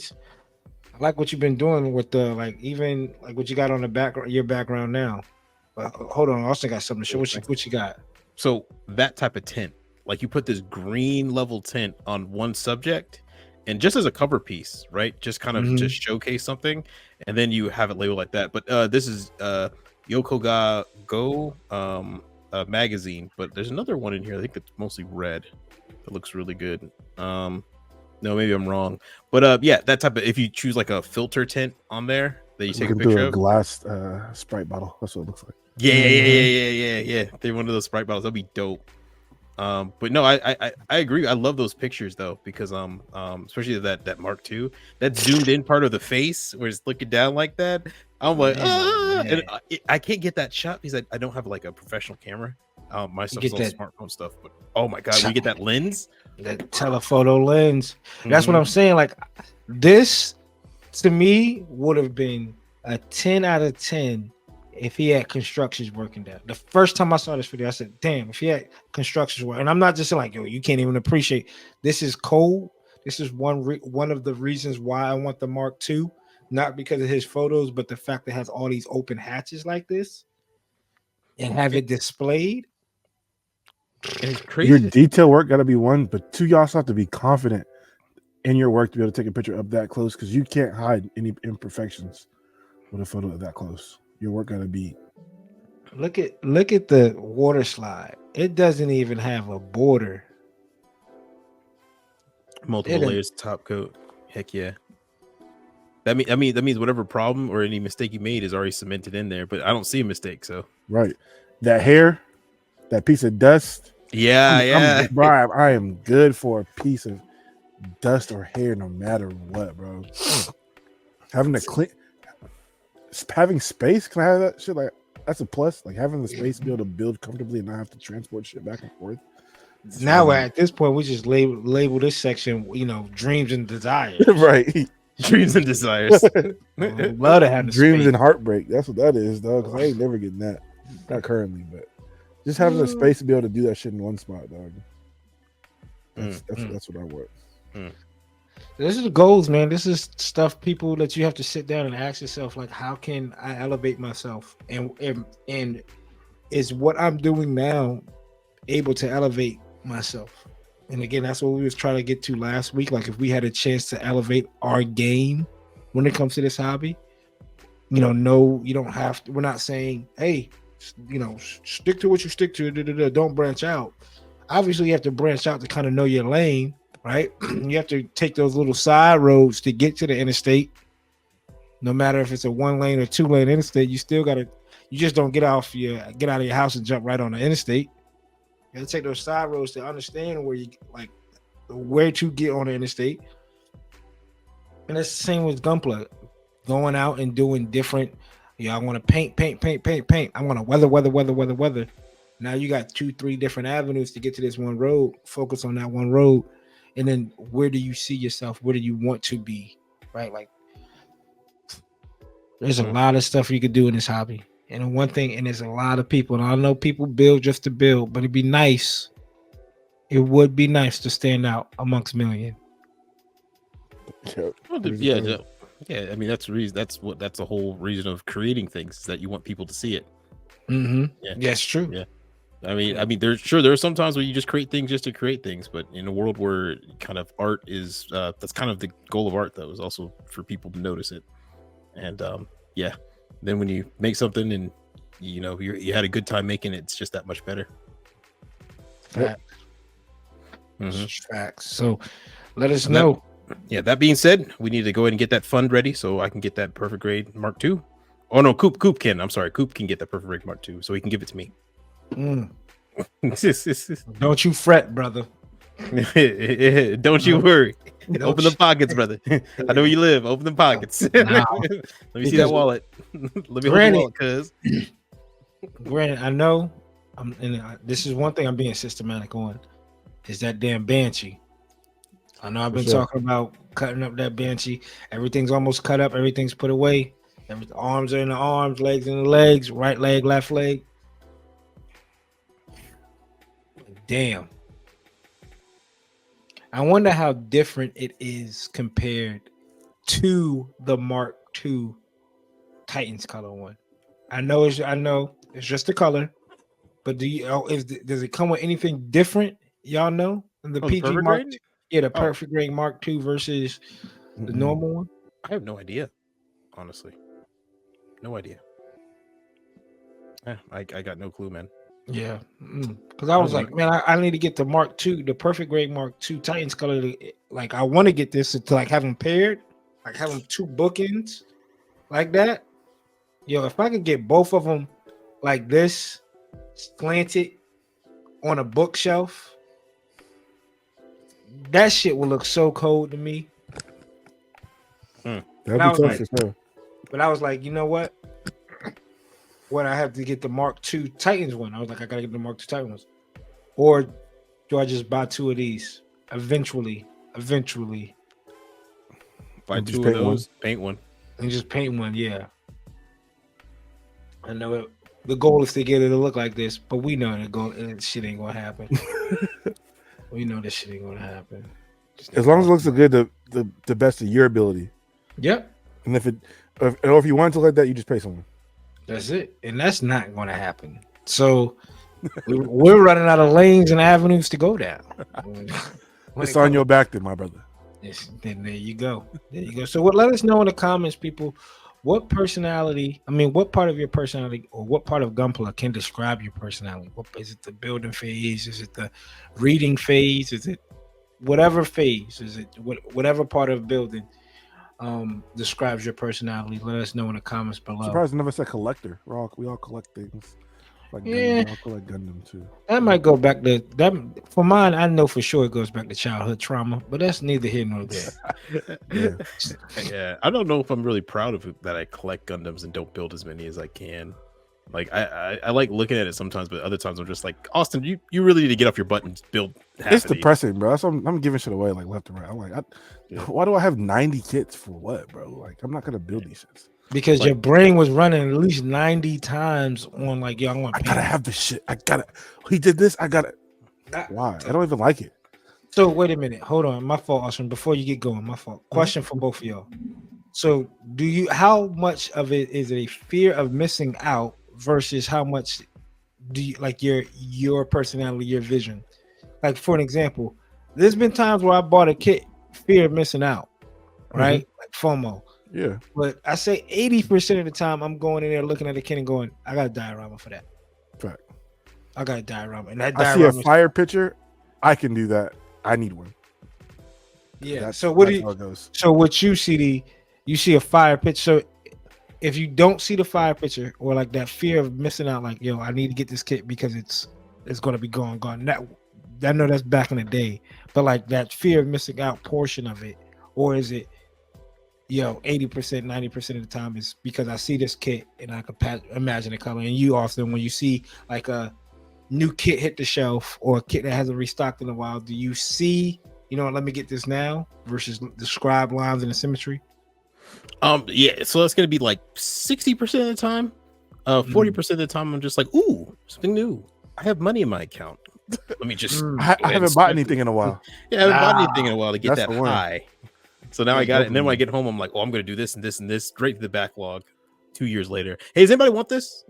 like what you've been doing with the like even like what you got on the background, your background now. Hold on, Austin got something to show. What you got? So that type of tint, like you put this green level tint on one subject, and just as a cover piece, right? Just kind of just showcase something, and then you have it labeled like that. But this is Yokoga Go magazine, but there's another one in here. I think it's mostly red. It looks really good. No, maybe I'm wrong, but yeah, that type of, if you choose like a filter tint on there that you take a picture through a of, glass Sprite bottle. That's what it looks like. Yeah. They're one of those Sprite bottles. That'd be dope. But no, I agree. I love those pictures though, because especially that Mark II, that zoomed in part of the face where it's looking down like that. I'm like, and I can't get that shot because I don't have like a professional camera. My stuff is all smartphone stuff, but oh my god, when you get that lens, that telephoto lens. That's what I'm saying. Like this to me would have been a 10 out of 10 if he had constructions working down. The first time I saw this video, I said, damn, if he had constructions working. And I'm not just saying like, yo, you can't even appreciate this is cold. This is one of the reasons why I want the Mark II, not because of his photos, but the fact that it has all these open hatches like this and have it displayed. And it's crazy. Your detail work got to be one, but two, you also have to be confident in your work to be able to take a picture up that close, because you can't hide any imperfections with a photo that close. Your work got to be. Look at the water slide. It doesn't even have a border. Multiple layers of top coat. Heck yeah. That means whatever problem or any mistake you made is already cemented in there, but I don't see a mistake. So Right. That hair, that piece of dust. yeah. Bro, I am good for a piece of dust or hair no matter what, bro. Having space, can I have that shit? Like, that's a plus. Like, having the space to be able to build comfortably and not have to transport shit back and forth. Now at this point, we just label this section, dreams and desires. Right. Dreams and desires. Love to have the dreams space. and heartbreak. That's what that is, dog. Because I ain't never getting that. Not currently, but just having the space to be able to do that shit in one spot, dog. That's what I want. This is the goals, man. This is stuff, people, that you have to sit down and ask yourself, like, how can I elevate myself? And is what I'm doing now able to elevate myself? And again, that's what we was trying to get to last week. Like, if we had a chance to elevate our game when it comes to this hobby, no, you don't have to. We're not saying, hey, stick to what you stick to. Don't branch out. Obviously, you have to branch out to kind of know your lane, right? You have to take those little side roads to get to the interstate. No matter if it's a 1-lane or 2-lane interstate, you still gotta. You just don't get out of your house and jump right on the interstate. You gotta take those side roads to understand where to get on the interstate. And it's the same with gunpla. Going out and doing different. I want to paint. I want to weather. Now you got 2-3 different avenues to get to this one road. Focus on that one road. And then where do you see yourself? Where do you want to be? Right? Like, there's a lot of stuff you could do in this hobby. And one thing, and there's a lot of people, and I know people build just to build, but it'd be nice. It would be nice to stand out amongst million. Yeah. I mean, that's the reason. That's the whole reason of creating things, is that you want people to see it. Mm-hmm. Yeah, it's true. Yeah. I mean, there are some times where you just create things just to create things, but in a world where kind of art is, that's kind of the goal of art, though, is also for people to notice it. And then when you make something and you had a good time making it, it's just that much better. Facts. Facts. So let us know. That being said, we need to go ahead and get that fund ready so I can get that perfect grade Mark II. Oh no, Coop can. I'm sorry, Coop can get that perfect grade Mark II, so he can give it to me. Don't you fret, brother. Don't you worry. Open the pockets, brother. I know where you live. Open the pockets. Let me see that wallet. Let me hold the wallet, cuz. Granted, I know, this is one thing I'm being systematic on, is that damn Banshee. I know I've been talking about cutting up that Banshee. Everything's almost cut up. Everything's put away. Arms are in the arms, legs in the legs, right leg, left leg. Damn. I wonder how different it is compared to the Mark II Titans color one. I know it's just the color, but does it come with anything different? Y'all know? In the PG Mark II? Yeah, the perfect grade Mark II versus the normal one. I have no idea, honestly. No idea. I got no clue, man. Yeah, because I was like, man, I need to get the Mark II, the perfect grade Mark II Titans color. Like, I want to get this to like have them paired, like have them 2 bookends, like that. If I could get both of them like this, slanted on a bookshelf, that shit will look so cold to me. That'd be tough for sure. But I was like, you know what? I have to get the Mark II Titans one. I was like, I gotta get the Mark II Titans, or do I just buy 2 of these? Eventually, buy 2 of those, paint one, and just paint one. Yeah, I know the goal is to get it to look like this, but we know shit ain't gonna happen. We know this shit ain't gonna happen. As long as it looks good, the best of your ability. Yep. And if you want to like that, you just pay someone. That's it, and that's not going to happen. So we're running out of lanes and avenues to go down. It's on your back, then, my brother. Then there you go. So let us know in the comments, people, what part of your personality, or what part of gunpla can describe your personality? What is it? The building phase? Is it the reading phase? Is it whatever phase is it, whatever part of the building describes your personality. Let us know in the comments below. Surprised I never said collector. We all collect things. Like Yeah. Gundam. I collect Gundam too. That might go back to that. For mine, I know for sure it goes back to childhood trauma, but that's neither here nor there. Yeah, I don't know if I'm really proud of it that I collect Gundams and don't build as many as I can. Like I like looking at it sometimes, but other times I'm just like, Austin, you really need to get off your butt and build. It's depressing, bro. That's I'm giving shit away like left and right. I'm like, why do I have 90 kits for what, bro? Like I'm not gonna build these shits. Because your brain was running at least 90 times on like, yo, I gotta have this shit. He did this. I gotta. Why? I don't even like it. So wait a minute. Hold on. My fault, Austin. Before you get going, my fault. Question for both of y'all. So how much of it is a fear of missing out versus how much do you like your personality, your vision? Like for an example, there's been times where I bought a kit, fear of missing out, right? Like FOMO. Yeah. But I say 80% of the time I'm going in there looking at the kid and going, I got a diorama for that. Fact. I got a diorama. And that I see a fire picture. I can do that. I need one. Yeah. So what do you So what you see you see a fire picture. So if you don't see the fire picture or like that fear of missing out, like, yo, I need to get this kit because it's gonna be gone. That I know that's back in the day, but like that fear of missing out portion of it, or is it 80%, 90% of the time is because I see this kit and I can imagine the color. And you often, when you see like a new kit hit the shelf or a kit that hasn't restocked in a while, do you see, let me get this now versus the scribe lines and the symmetry? Yeah, so that's gonna be like 60% of the time. 40% of the time I'm just like, ooh, something new. I have money in my account. Let me just I haven't bought anything in a while. Yeah, I haven't bought anything in a while to get that high. So now I got it, and then when I get home, I'm like, "Oh, I'm going to do this and this and this." Straight to the backlog. 2 years later, hey, does anybody want this?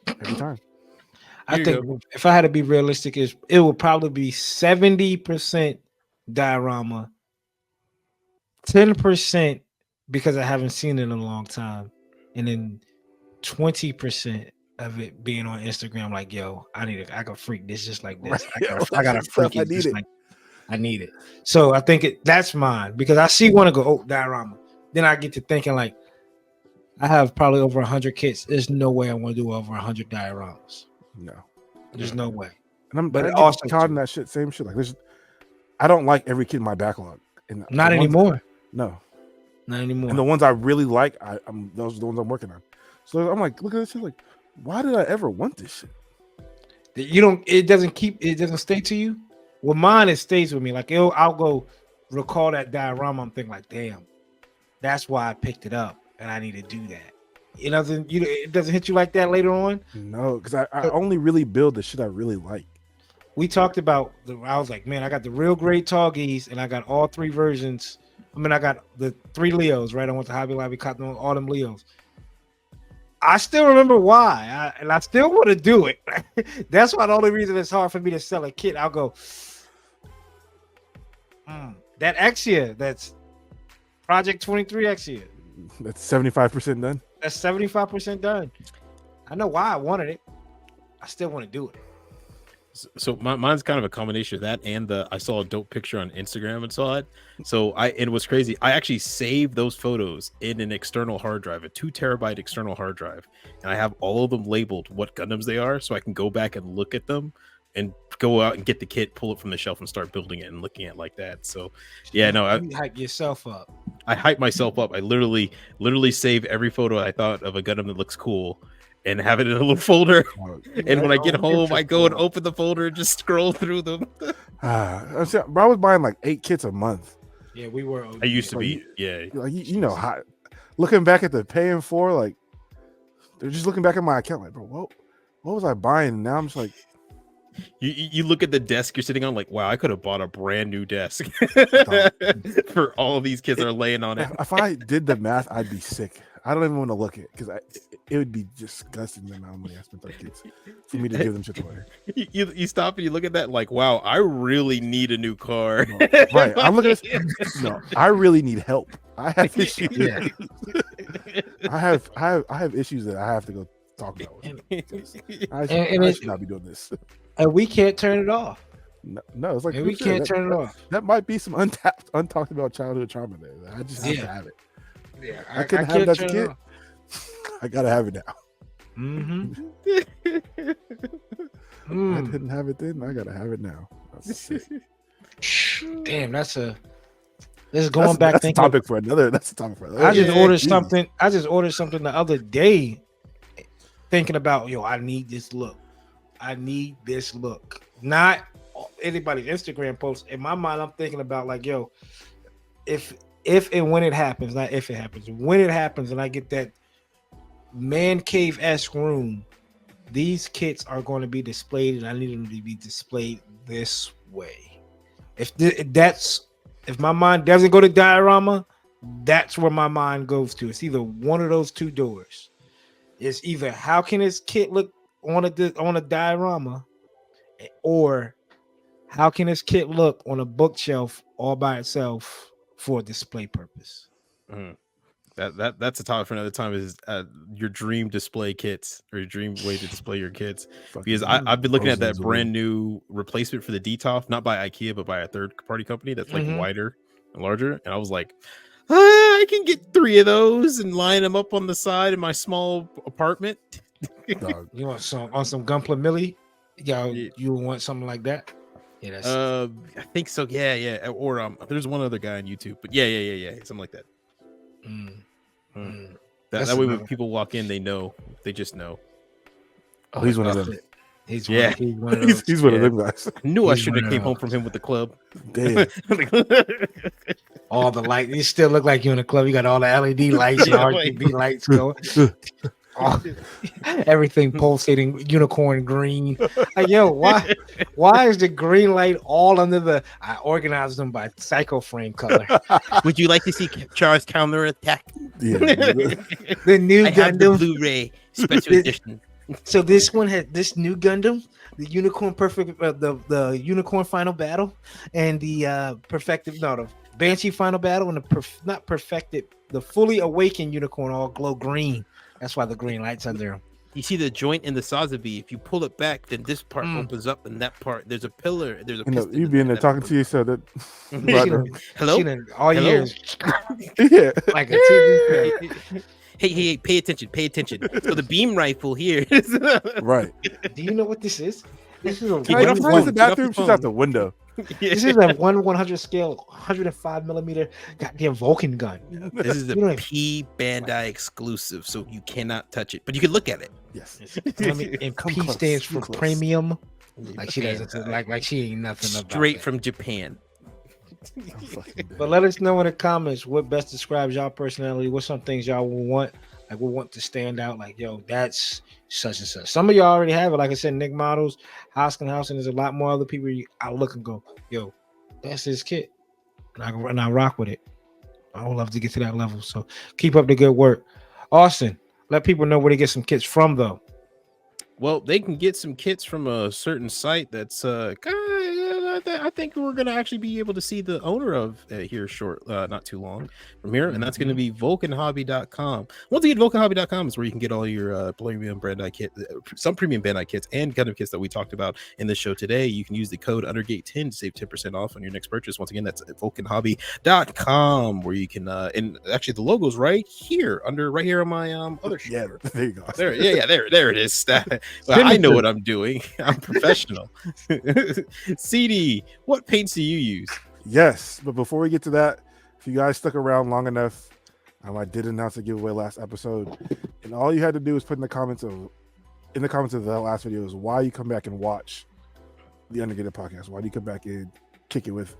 Every time. I think if I had to be realistic, it would probably be 70% diorama, 10% because I haven't seen it in a long time, and then 20% of it being on Instagram. Like, yo, I can freak this just like this. I got to freak it just like. I need it. So I think that's mine because I see one to go, oh, diorama. Then I get to thinking like, I have probably over 100 kits. There's no way I want to do over 100 dioramas. No. There's no way. And I also caught in that shit, same shit. Like I don't like every kit in my backlog. And not anymore. No. Not anymore. And the ones I really like, those are the ones I'm working on. So I'm like, look at this shit. Like, why did I ever want this shit? It doesn't stay to you? Well, mine, it stays with me. Like, I'll go recall that diorama. I'm thinking like, damn, that's why I picked it up, and I need to do that. It doesn't hit you like that later on. No, because I only really build the shit I really like. We talked about. I was like, man, I got the real great tall geese, and I got all three versions. I mean, I got the 3 Leos, right? I went to Hobby Lobby, caught all them Leos. I still remember why, and I still want to do it. That's why the only reason it's hard for me to sell a kit. I'll go. That Exia, that's Project 23 Exia. That's 75% done. That's 75% done. I know why I wanted it. I still want to do it. So mine's kind of a combination of that and I saw a dope picture on Instagram and saw it. So it was crazy. I actually saved those photos in an external hard drive, a 2 terabyte external hard drive, and I have all of them labeled what Gundams they are, so I can go back and look at them and go out and get the kit, pull it from the shelf, and start building it and looking at it like that. So yeah, no, you hype yourself up. I hype myself up. I literally save every photo I thought of a Gundam that looks cool and have it in a little folder. And when I get home, I go and open the folder and just scroll through them. I was buying like 8 kits a month. Yeah, we were. I used to be. Yeah, like how, looking back at the paying for, like they're just looking back at my account, like, bro, what was I buying? And now I'm just like, you look at the desk you're sitting on, like, wow, I could have bought a brand new desk for all of these kids that are laying on it. If I did the math, I'd be sick. I don't even want to look at it because it would be disgusting the amount of money I spent on kids for me to give them shit away. You stop and you look at that like, wow, I really need a new car. No, right. I'm looking at this. No, I really need help. I have issues. Yeah. I have issues that I have to go talk about with them. I should not be doing this. And we can't turn it off. No, it's like And we Coop said, can't turn it off. That might be some untalked about childhood trauma there. I just have to have it. Yeah, I couldn't have it as a kid. I gotta have it now. I didn't have it then. I gotta have it now. That's sick. Damn, this is going back. That's a topic for another. That's a topic for another. I just ordered something. I just ordered something the other day, thinking about I need this look. I need this look. Not anybody's Instagram post. In my mind, I'm thinking about like, if and when it happens, not if it happens, when it happens, and I get that man cave-esque room, these kits are going to be displayed, and I need them to be displayed this way. If my mind doesn't go to diorama, that's where my mind goes to. It's either one of those two doors. It's either how can this kit look on a diorama, or how can this kit look on a bookshelf all by itself for display purpose. That's a topic for another time. Is your dream display kits, or your dream way to display your kits? Because I've been looking at that brand new replacement for the DTOF, not by IKEA but by a third party company that's like wider and larger, and I was like, I can get 3 of those and line them up on the side in my small apartment. You want some on some gunpla millie? You want something like that? Yeah, that's I think so. Yeah. Or there's one other guy on YouTube, but yeah, something like that. That way when people walk in, they know. They just know. Oh, he's one of them. He's one of those. He's one of them guys. I knew I should have came home from him with the club. Damn. All the light. You still look like you're in a club. You got all the LED lights and RGB lights going. Everything pulsating unicorn green. Like, why is the green light all under the? I organized them by psycho frame color. Would you like to see Charles counterattack? Yeah. The new I have the Gundam Blu-ray special edition. So this one had this new Gundam, the Unicorn Perfect, the Unicorn Final Battle, and the the Banshee Final Battle, and the fully awakened Unicorn all glow green. That's why the green light's under them. You see the joint in the Sazabi. If you pull it back, then this part opens up, and that part there's a pillar. There's a piston. You be in there talking to yourself. Hello. All years. Yeah. Like a TV. Hey, pay attention. So the beam rifle here. Right. Do you know what this is? This is the bathroom. She's out the window. This is a 1/100 scale, 105 millimeter goddamn Vulcan gun. This is a P Bandai exclusive, so you cannot touch it, but you can look at it. Yes. And P stands for premium. Like she doesn't like she ain't nothing about straight from Japan. But let us know in the comments what best describes y'all personality. What some things y'all will want, like we want to stand out. Like, that's such and such. Some of y'all already have it. Like I said, Nick Models, House and there's a lot more other people I look and go, that's his kit, and I rock with it. I would love to get to that level. So keep up the good work, Austin. Let people know where to get some kits from, though. Well, they can get some kits from a certain site that's I think we're gonna actually be able to see the owner of here not too long from here, and that's going to be vulcanhobby.com. Once again, vulcanhobby.com is where you can get all your premium Bandai kit, some premium Bandai kits and Gundam kits that we talked about in the show today. You can use the code Undergate10 to save 10% off on your next purchase. Once again, that's at vulcanhobby.com, where you can and actually the logo's right here on my other shirt. Yeah, there you go. There it is. Well, I know what I'm doing. I'm professional. CD, what paints do you use? Yes, but before we get to that, if you guys stuck around long enough, I did announce a giveaway last episode, and all you had to do was put in the comments of the last video is why you come back and watch the Undergated Podcast. Why do you come back and kick it with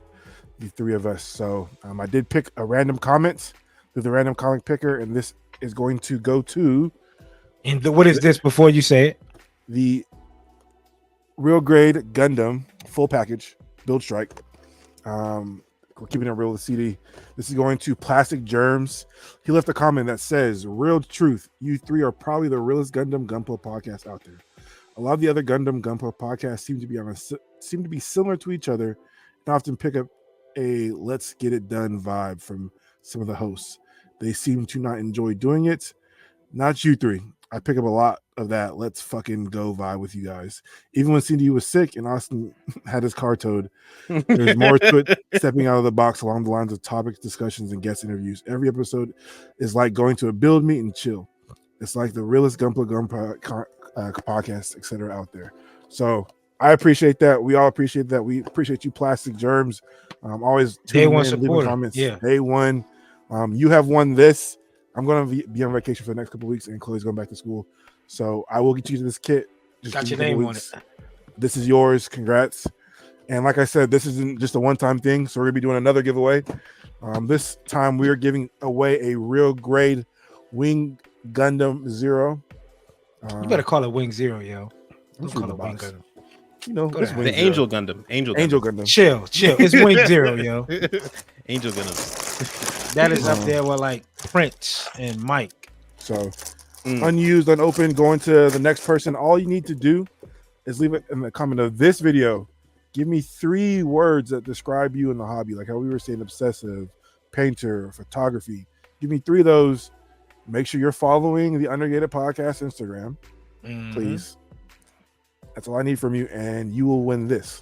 the 3 of us? So I did pick a random comment through the random comment picker, and this is going to go to. And what is this before you say it? The Real Grade Gundam full package build strike. We're keeping it real with CD. This is going to Plastic Germs. He left a comment that says, "Real truth, you 3 are probably the realest Gundam Gunpla podcast out there. A lot of the other Gundam Gunpla podcasts seem to be similar to each other and often pick up a let's get it done vibe from some of the hosts. They seem to not enjoy doing it. Not you 3. I pick up a lot of that. Let's fucking go vibe with you guys. Even when CDU was sick and Austin had his car towed, there's more to it. Stepping out of the box along the lines of topics, discussions, and guest interviews. Every episode is like going to a build meet and chill. It's like the realest gunpla podcast, etc. out there. So I appreciate that. We all appreciate that. We appreciate you, Plastic Germs. Always Day one leaving supporter. comments. Yeah. Day one. You have won this. I'm going to be on vacation for the next couple of weeks, and Chloe's going back to school. So I will get you this kit. Just Got give your me a couple name on weeks. it. This is yours. Congrats. And like I said, this isn't just a one-time thing. So we're going to be doing another giveaway. This time we are giving away a real grade Wing Gundam Zero. You better call it Wing Zero, yo. Let's Don't read call the it Wing box. Gundam. You know, Go it's ahead. Wing The Zero. Angel Gundam. Angel Gundam. Chill. Chill. It's Wing Zero, yo. Angel Gundam. That is up there with like Prince and Mike. So unused, unopened, going to the next person. All you need to do is leave it in the comment of this video. Give me 3 words that describe you in the hobby, like how we were saying, obsessive, painter, photography. Give me 3 of those. Make sure you're following the Undergated Podcast Instagram, please. That's all I need from you, and you will win this.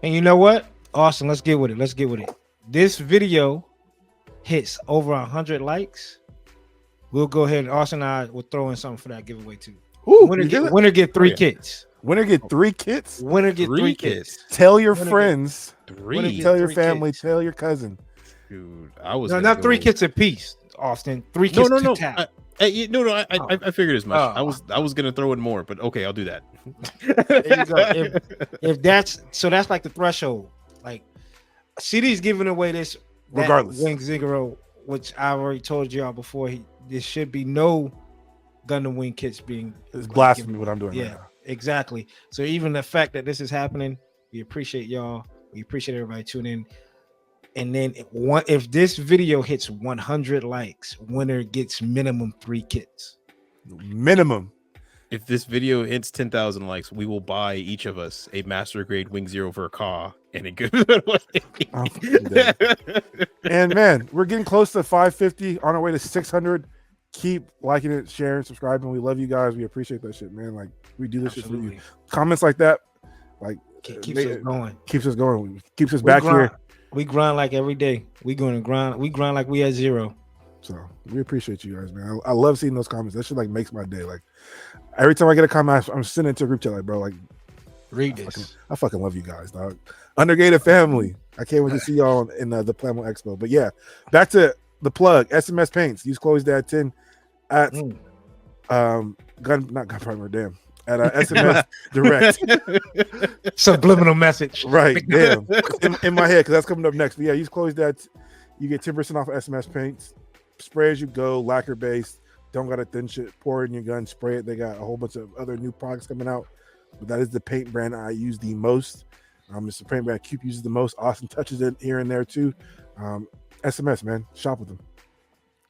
And you know what, Austin? Let's get with it. This video hits over 100 likes. We'll go ahead and Austin and I will throw in something for that giveaway too. Ooh, Winner get 3 kits. Winner get 3 kits. Winner get 3 kits. Tell your Winner friends. Three. Tell your 3 family. kits. Tell your cousin. Dude, I was No, gonna not 3 go- kits apiece, Austin. 3 kits. No. To tap. I figured as much. Oh. I was gonna throw in more, but okay, I'll do that. There you go. If that's like the threshold. Like CD's giving away this Regardless. Wing Zero, which I already told y'all before. There should be no Gundam Wing kits being. It's blasphemy what I'm doing right Yeah, now. exactly. So even the fact that this is happening, we appreciate y'all. We appreciate everybody tuning in. And then if this video hits 100 likes, winner gets minimum 3 kits. Minimum. If this video hits 10,000 likes, we will buy each of us a master grade Wing Zero for a car and it gives it away. I'm fucking dead. And man, we're getting close to 550, on our way to 600. Keep liking it, sharing, subscribing. We love you guys. We appreciate that shit, man. Like, we do this shit for you. Comments like that, like, Keeps us going. Keeps us going. Keeps us back here. We grind like every day. We going to grind. We grind like we at 0. So we appreciate you guys, man. I love seeing those comments. That shit like makes my day. Like every time I get a comment, I'm sending it to a group chat. Like, bro, like read this. I fucking love you guys, dog. Undergated family. I can't wait to see y'all in the Plamo Expo. But yeah, back to the plug. SMS Paints. Use Chloe's Dad 10 at Gunprimer. Damn. At SMS Direct. Subliminal message. Right. Damn. In my head, because that's coming up next. But yeah, use Chloe's Dad. You get 10% off of SMS Paints. Spray as you go, lacquer based. Don't got a thin shit. Pour it in your gun, spray it. They got a whole bunch of other new products coming out. But that is the paint brand I use the most. It's the paint brand Cube uses the most. Austin touches it here and there too. SMS, man. Shop with them.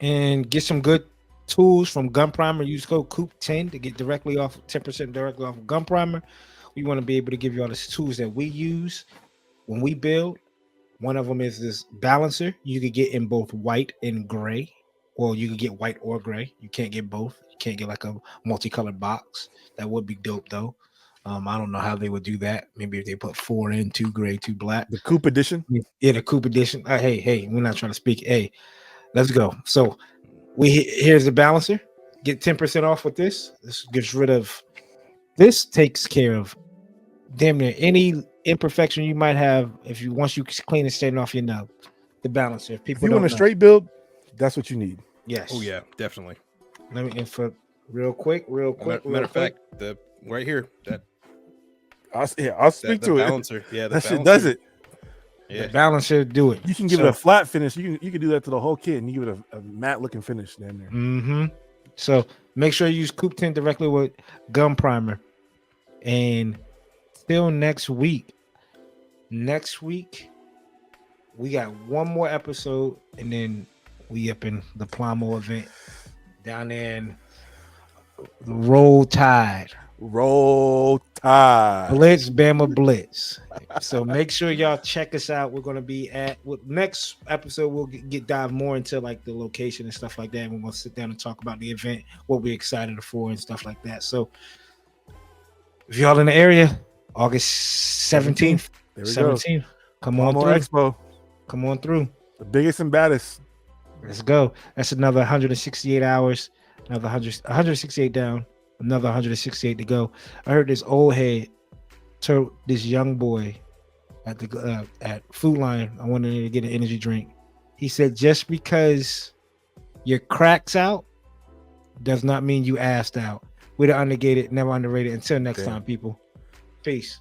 And get some good tools from Gun Primer. Use code COOP10 to get 10% directly off of Gun Primer. We want to be able to give you all the tools that we use when we build. One of them is this balancer. You could get in both white and gray, or you could get white or gray. You can't get both. You can't get like a multicolored box. That would be dope though. I don't know how they would do that. Maybe if they put 4 in, 2 gray, 2 black. The Coupe Edition. Yeah, the Coupe Edition. Hey, we're not trying to speak. Hey, let's go. So here's the balancer. Get 10% off with this. This gets rid of. This takes care of damn near any imperfection you might have once you clean and straighten off your nub. The balancer. If you want a straight build, that's what you need. Yes. Oh yeah, definitely. Let me info real quick. Matter of fact, the right here that. I'll speak the to balancer. it. Yeah, that shit does it. Yeah. The balancer do it. You can give it a flat finish. You can do that to the whole kit, and you give it a matte looking finish down there. Mm-hmm. So make sure you use Coupe 10 directly with Gun Primer. And till next week. Next week, we got one more episode, and then we up in the Plamo event down there in Roll Tide. Roll Tide. Blitz, Bama Blitz. So make sure y'all check us out. We're gonna be at next episode. We'll get dive more into like the location and stuff like that. And we're gonna sit down and talk about the event, what we're excited for, and stuff like that. So if y'all in the area, August 17th, There we go. 17th, come on Baltimore through. Expo, Come on through. the biggest and baddest. Let's go. That's another 168 hours. Another 168 down. Another 168 to go. I heard this old head told this young boy at the at Food Line, I wanted to get an energy drink. He said, just because your cracks out does not mean you assed out. We're the Undergated, never underrated. Until next time, people. Peace.